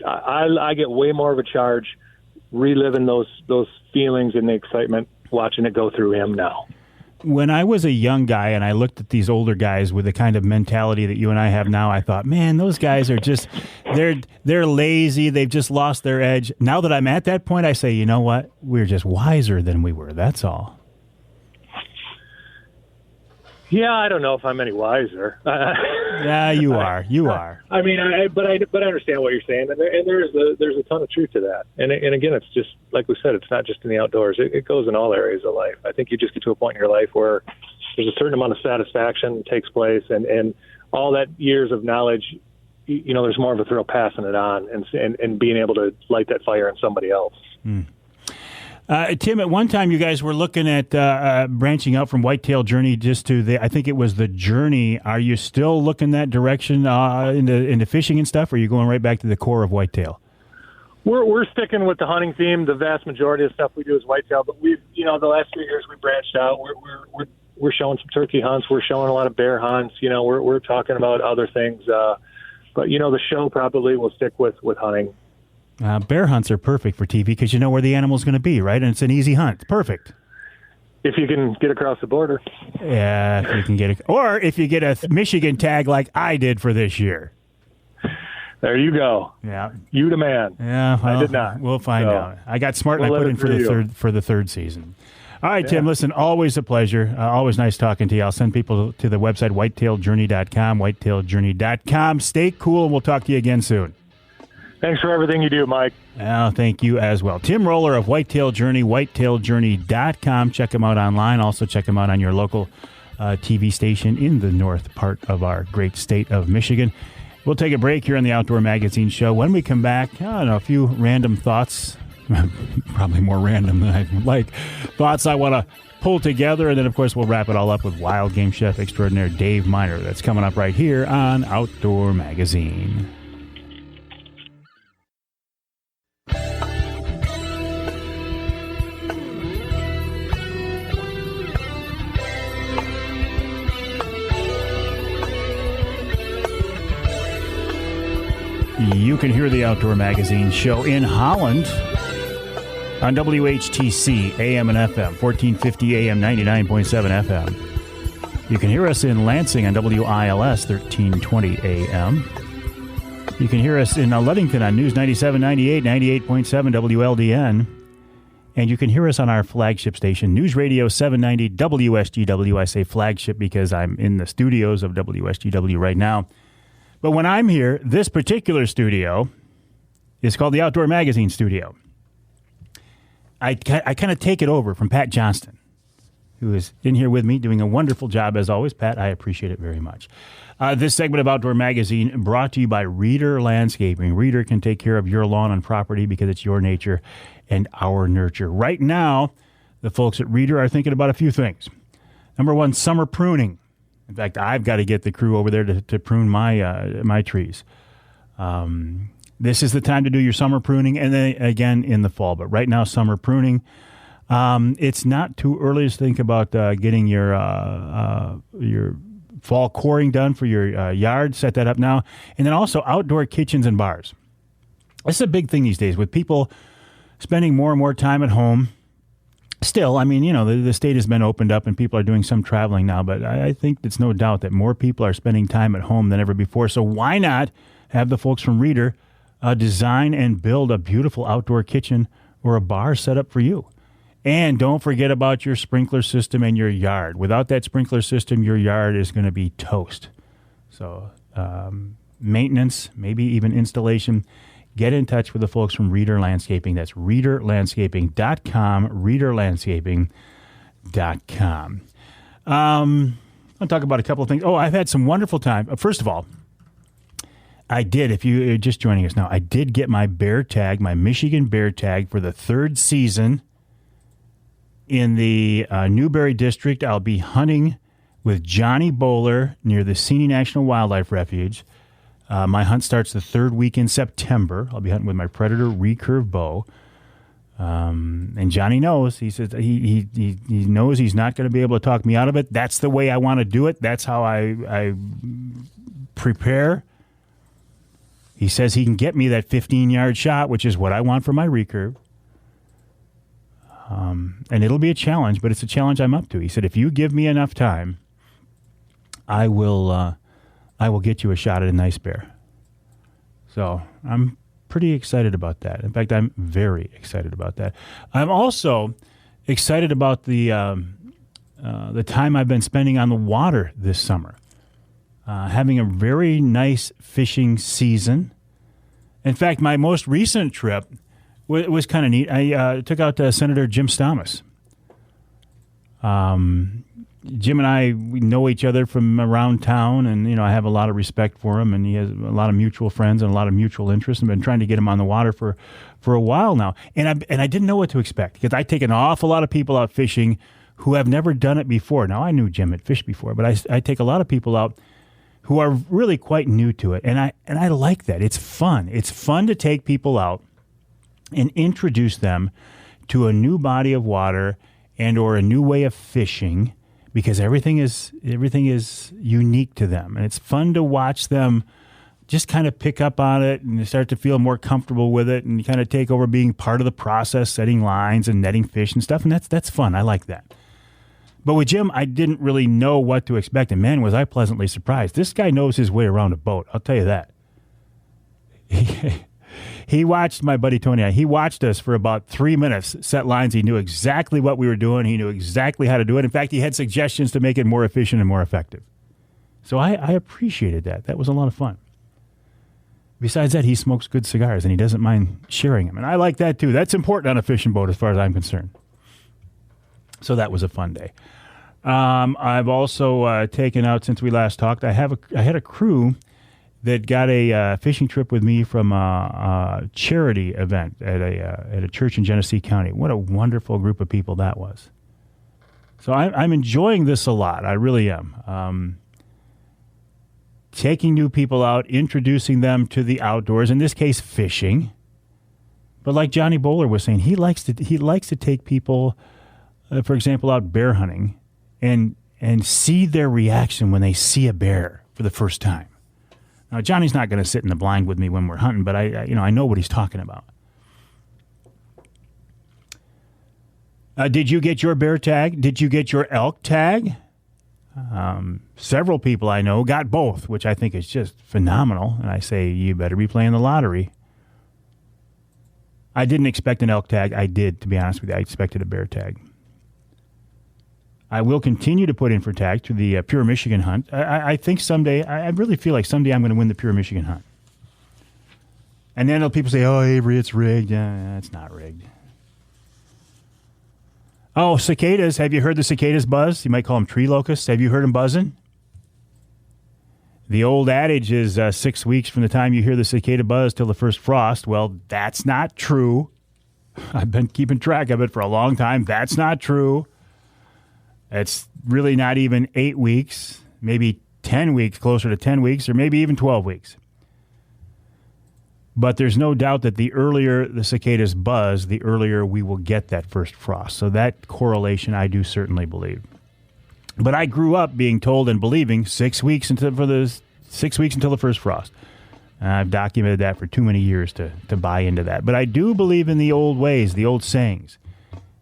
I get way more of a charge reliving those feelings and the excitement watching it go through him now. When I was a young guy and I looked at these older guys with the kind of mentality that you and I have now, I thought, man, those guys are just, they're lazy. They've just lost their edge. Now that I'm at that point, I say, you know what? We're just wiser than we were. That's all. Yeah, I don't know if I'm any wiser. Yeah, you are. You are. I mean, but I understand what you're saying, and there's a ton of truth to that. And again, it's just like we said, it's not just in the outdoors. It goes in all areas of life. I think you just get to a point in your life where there's a certain amount of satisfaction takes place, and all that years of knowledge, there's more of a thrill passing it on and being able to light that fire in somebody else. Mm. Tim, at one time you guys were looking at branching out from whitetail journey just to I think it was the Journey. Are you still looking that direction into fishing and stuff, or are you going right back to the core of whitetail? We're sticking with the hunting theme. The vast majority of stuff we do is whitetail, but we've the last few years we branched out. we're showing some turkey hunts. We're showing a lot of bear hunts. We're talking about other things. But the show probably will stick with hunting. Bear hunts are perfect for TV because you know where the animal's going to be, right? And it's an easy hunt. Perfect. If you can get across the border. Yeah, if you can get it. Or if you get a Michigan tag like I did for this year. There you go. Yeah. You the man. Yeah, well, I did not. We'll find out. I got smart and I put in for the third season. All right, Tim, listen, always a pleasure. Always nice talking to you. I'll send people to the website, whitetailedjourney.com, whitetailedjourney.com. Stay cool, and we'll talk to you again soon. Thanks for everything you do, Mike. Thank you as well. Tim Roller of Whitetail Journey, whitetailedjourney.com. Check him out online. Also check him out on your local TV station in the north part of our great state of Michigan. We'll take a break here on the Outdoor Magazine Show. When we come back, I don't know, a few random thoughts, probably more random than I'd like, thoughts I want to pull together. And then, of course, we'll wrap it all up with wild game chef extraordinaire Dave Miner. That's coming up right here on Outdoor Magazine. You can hear the Outdoor Magazine Show in Holland on WHTC, AM and FM, 1450 AM, 99.7 FM. You can hear us in Lansing on WILS, 1320 AM. You can hear us in Ludington on News 97.98, 98.7 WLDN. And you can hear us on our flagship station, News Radio 790 WSGW. I say flagship because I'm in the studios of WSGW right now. But when I'm here, this particular studio is called the Outdoor Magazine Studio. I kind of take it over from Pat Johnston, who is in here with me doing a wonderful job as always. Pat, I appreciate it very much. This segment of Outdoor Magazine brought to you by Reeder Landscaping. Reeder can take care of your lawn and property because it's your nature and our nurture. Right now, the folks at Reeder are thinking about a few things. Number one, summer pruning. In fact, I've got to get the crew over there to prune my trees. This is the time to do your summer pruning, and then again in the fall. But right now, summer pruning. It's not too early to think about getting your fall coring done for your yard. Set that up now, and then also outdoor kitchens and bars. This is a big thing these days with people spending more and more time at home. Still, I mean, the state has been opened up and people are doing some traveling now, but I think it's no doubt that more people are spending time at home than ever before. So why not have the folks from Reeder design and build a beautiful outdoor kitchen or a bar set up for you? And don't forget about your sprinkler system and your yard. Without that sprinkler system, your yard is going to be toast. So maintenance, maybe even installation. Get in touch with the folks from Reeder Landscaping. That's reederlandscaping.com, reederlandscaping.com. I'll talk about a couple of things. Oh, I've had some wonderful time. First of all, I did, if you're just joining us now, I did get my bear tag, my Michigan bear tag for the third season in the Newberry District. I'll be hunting with Johnny Bowler near the Santee National Wildlife Refuge. My hunt starts the third week in September. I'll be hunting with my Predator recurve bow. And Johnny knows. He says he knows he's not going to be able to talk me out of it. That's the way I want to do it. That's how I prepare. He says he can get me that 15-yard shot, which is what I want for my recurve. And it'll be a challenge, but it's a challenge I'm up to. He said, if you give me enough time, I will get you a shot at a nice bear. So I'm pretty excited about that. In fact, I'm very excited about that. I'm also excited about the time I've been spending on the water this summer. Having a very nice fishing season. In fact, my most recent trip was kind of neat. I took out Senator Jim Stamas. Jim and we know each other from around town, and I have a lot of respect for him, and he has a lot of mutual friends and a lot of mutual interests, and been trying to get him on the water for a while now. And I didn't know what to expect because I take an awful lot of people out fishing who have never done it before. Now I knew Jim had fished before, but I take a lot of people out who are really quite new to it, and I like that. It's fun. It's fun to take people out and introduce them to a new body of water and or a new way of fishing. because everything is unique to them, and it's fun to watch them just kind of pick up on it and start to feel more comfortable with it, and you kind of take over being part of the process, setting lines and netting fish and stuff, and that's fun. I like that. But with Jim, I didn't really know what to expect, and man, was I pleasantly surprised. This guy knows his way around a boat, I'll tell you that. He watched my buddy Tony. He watched us for about 3 minutes, set lines. He knew exactly what we were doing. He knew exactly how to do it. In fact, he had suggestions to make it more efficient and more effective. So I appreciated that. That was a lot of fun. Besides that, he smokes good cigars, and he doesn't mind sharing them. And I like that, too. That's important on a fishing boat as far as I'm concerned. So that was a fun day. I've also taken out, since we last talked, I had a crew that got a fishing trip with me from a charity event at a church in Genesee County. What a wonderful group of people that was. So I'm enjoying this a lot. I really am. Taking new people out, introducing them to the outdoors, in this case, fishing. But like Johnny Bowler was saying, he likes to take people, for example, out bear hunting and see their reaction when they see a bear for the first time. Now, Johnny's not going to sit in the blind with me when we're hunting, but I know what he's talking about. Did you get your bear tag? Did you get your elk tag? Several people I know got both, which I think is just phenomenal. And I say, you better be playing the lottery. I didn't expect an elk tag. I did, to be honest with you. I expected a bear tag. I will continue to put in for tags to the Pure Michigan hunt. I think someday, I really feel like someday I'm going to win the Pure Michigan hunt. And then people say, oh, Avery, it's rigged. It's not rigged. Oh, cicadas. Have you heard the cicadas buzz? You might call them tree locusts. Have you heard them buzzing? The old adage is 6 weeks from the time you hear the cicada buzz till the first frost. Well, that's not true. I've been keeping track of it for a long time. That's not true. It's really not even 8 weeks, maybe 10 weeks, closer to 10 weeks, or maybe even 12 weeks. But there's no doubt that the earlier the cicadas buzz, the earlier we will get that first frost. So that correlation I do certainly believe. But I grew up being told and believing 6 weeks until the first frost. I've documented that for too many years to buy into that. But I do believe in the old ways, the old sayings.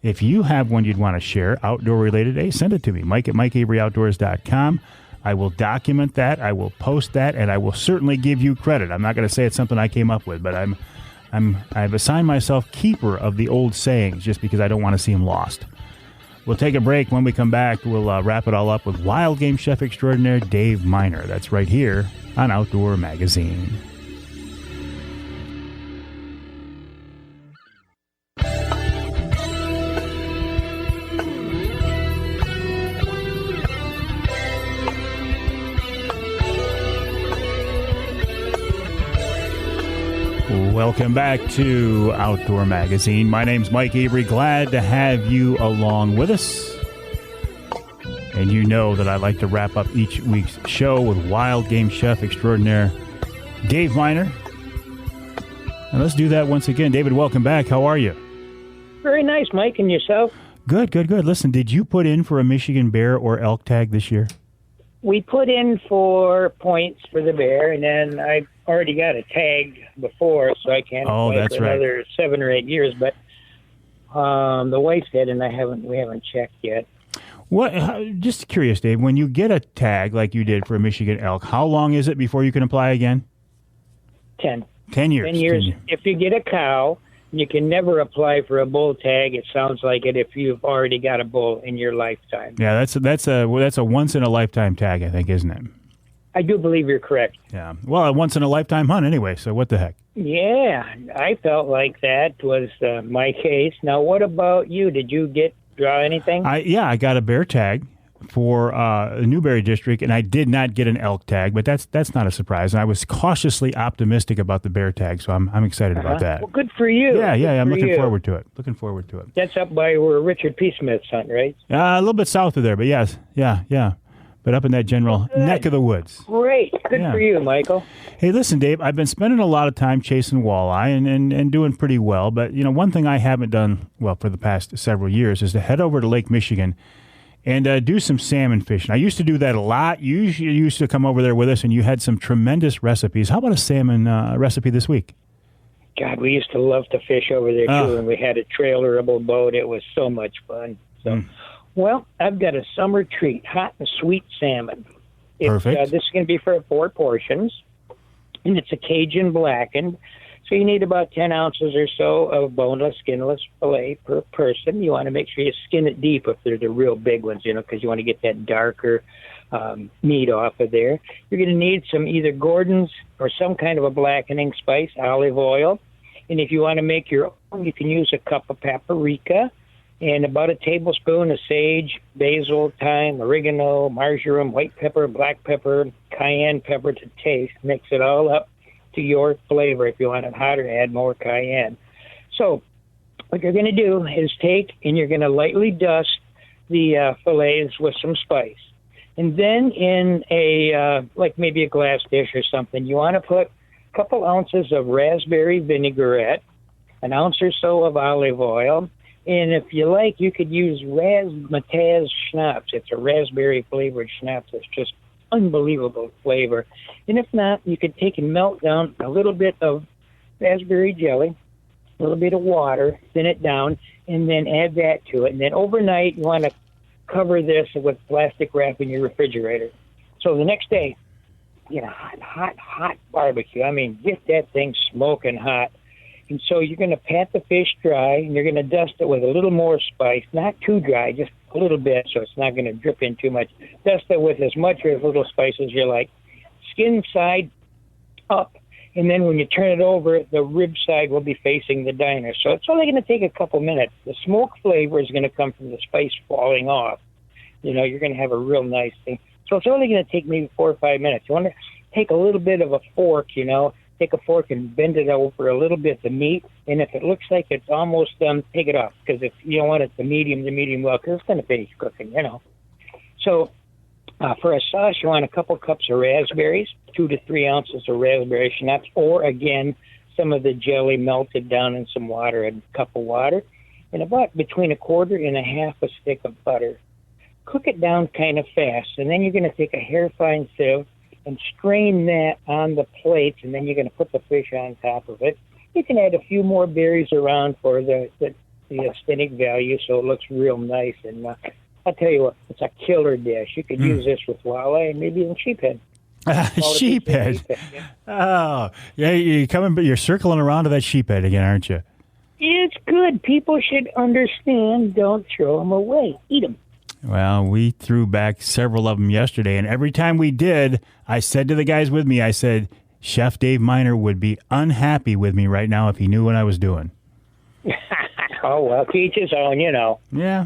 If you have one you'd want to share, outdoor-related, hey, send it to me, Mike at MikeAveryOutdoors.com. I will document that, I will post that, and I will certainly give you credit. I'm not going to say it's something I came up with, but I've assigned myself keeper of the old sayings just because I don't want to see them lost. We'll take a break. When we come back, we'll wrap it all up with wild game chef extraordinaire Dave Miner. That's right here on Outdoor Magazine. Welcome back to Outdoor Magazine. My name's Mike Avery. Glad to have you along with us. And you know that I like to wrap up each week's show with wild game chef extraordinaire Dave Miner. And let's do that once again. David, welcome back. How are you? Very nice, Mike. And yourself? Good. Listen, did you put in for a Michigan bear or elk tag this year? We put in for points for the bear, and then I already got a tag before, so I can't play for another 7 or 8 years. But the wife did, and we haven't checked yet. What? Just curious, Dave. When you get a tag like you did for a Michigan elk, how long is it before you can apply again? 10. 10 years. 10 years. If you get a cow, you can never apply for a bull tag. It sounds like it if you've already got a bull in your lifetime. Yeah, that's a once in a lifetime tag, I think, isn't it? I do believe you're correct. Yeah. Well, a once in a lifetime hunt anyway. So what the heck? Yeah, I felt like that was my case. Now, what about you? Did you draw anything? I got a bear tag for the Newberry district, and I did not get an elk tag, but that's not a surprise. And I was cautiously optimistic about the bear tag, so I'm excited about that. Well, good for you. Yeah, I'm looking forward to it. That's up by where Richard P. Smith's hunt, right? A little bit south of there, but yes, yeah. But up in that general neck of the woods. Great. Good for you, Michael. Hey, listen, Dave, I've been spending a lot of time chasing walleye and doing pretty well. But, one thing I haven't done well for the past several years is to head over to Lake Michigan and do some salmon fishing. I used to do that a lot. You used to come over there with us, and you had some tremendous recipes. How about a salmon recipe this week? God, we used to love to fish over there, too, and we had a trailerable boat. It was so much fun. So, Well, I've got a summer treat, hot and sweet salmon. Perfect. This is going to be for 4 portions, and it's a Cajun blackened. So you need about 10 ounces or so of boneless, skinless filet per person. You want to make sure you skin it deep if they're the real big ones, because you want to get that darker meat off of there. You're going to need some either Gordon's or some kind of a blackening spice, olive oil. And if you want to make your own, you can use a cup of paprika and about a tablespoon of sage, basil, thyme, oregano, marjoram, white pepper, black pepper, cayenne pepper to taste. Mix it all up to your flavor. If you want it hotter, add more cayenne. So what you're going to do is take and you're going to lightly dust the fillets with some spice. And then in a, like maybe a glass dish or something, you want to put a couple ounces of raspberry vinaigrette, an ounce or so of olive oil, and if you like, you could use razzmatazz schnapps. It's a raspberry-flavored schnapps. It's just unbelievable flavor. And if not, you could take and melt down a little bit of raspberry jelly, a little bit of water, thin it down, and then add that to it. And then overnight, you want to cover this with plastic wrap in your refrigerator. So the next day, get a hot barbecue. I mean, get that thing smoking hot. And so you're going to pat the fish dry, and you're going to dust it with a little more spice, not too dry, just a little bit, so it's not going to drip in too much. Dust it with as much or as little spice as you like. Skin side up, and then when you turn it over, the rib side will be facing the diner. So it's only going to take a couple minutes. The smoke flavor is going to come from the spice falling off. You're going to have a real nice thing. So it's only going to take maybe 4 or 5 minutes. You want to take a little bit of a fork, take a fork and bend it over a little bit, the meat, and if it looks like it's almost done, take it off, because if you don't want it the medium well, because it's going to finish cooking, So for a sauce, you want a couple cups of raspberries, 2 to 3 ounces of raspberry schnapps, or again, some of the jelly melted down in some water, a cup of water, and about between 1/4 and 1/2 a stick of butter. Cook it down kind of fast, and then you're going to take a hair fine sieve and strain that on the plates, and then you're going to put the fish on top of it. You can add a few more berries around for the aesthetic value, so it looks real nice. And I'll tell you what, it's a killer dish. You could use this with walleye and maybe even sheephead. Sheephead. Yeah. Oh, yeah, you're circling around to that sheephead again, aren't you? It's good. People should understand. Don't throw them away. Eat them. Well, we threw back several of them yesterday, and every time we did, I said to the guys with me, I said, Chef Dave Miner would be unhappy with me right now if he knew what I was doing. Oh, well, to each his own, Yeah.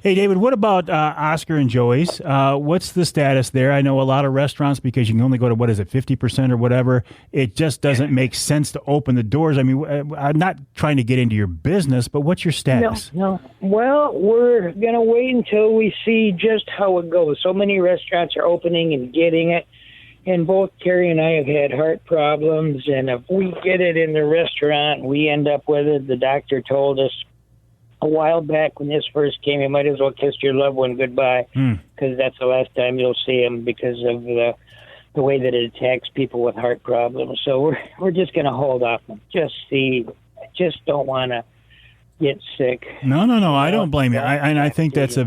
Hey, David, what about Oscar and Joey's? What's the status there? I know a lot of restaurants, because you can only go to, 50% or whatever, it just doesn't make sense to open the doors. I mean, I'm not trying to get into your business, but what's your status? No. Well, we're going to wait until we see just how it goes. So many restaurants are opening and getting it. And both Terry and I have had heart problems, and if we get it in the restaurant, we end up with it. The doctor told us a while back when this first came, you might as well kiss your loved one goodbye, because that's the last time you'll see him because of the way that it attacks people with heart problems. So we're just going to hold off and just don't want to get sick. No, I don't blame you. I think that's a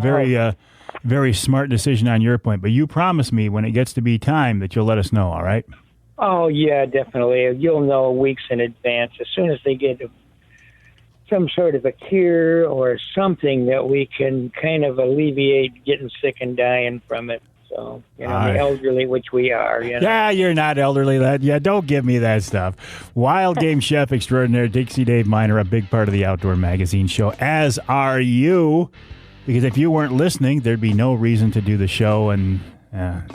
very smart decision on your point, but you promise me when it gets to be time that you'll let us know, all right? Oh, yeah, definitely. You'll know weeks in advance. As soon as they get some sort of a cure or something that we can kind of alleviate getting sick and dying from it. So, the elderly, which we are. Yeah, you're not elderly. Don't give me that stuff. Wild game chef extraordinaire, Dixie Dave Miner, a big part of the Outdoor Magazine show, as are you. Because if you weren't listening, there'd be no reason to do the show, and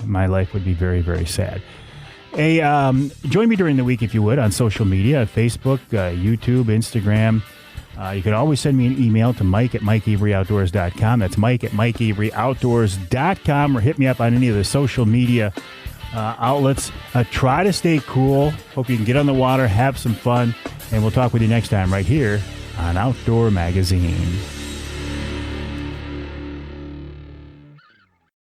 my life would be very, very sad. Hey, join me during the week, if you would, on social media, Facebook, YouTube, Instagram. You can always send me an email to mike@mikeaveryoutdoors.com. That's mike@mikeaveryoutdoors.com, or hit me up on any of the social media outlets. Try to stay cool. Hope you can get on the water, have some fun, and we'll talk with you next time right here on Outdoor Magazine.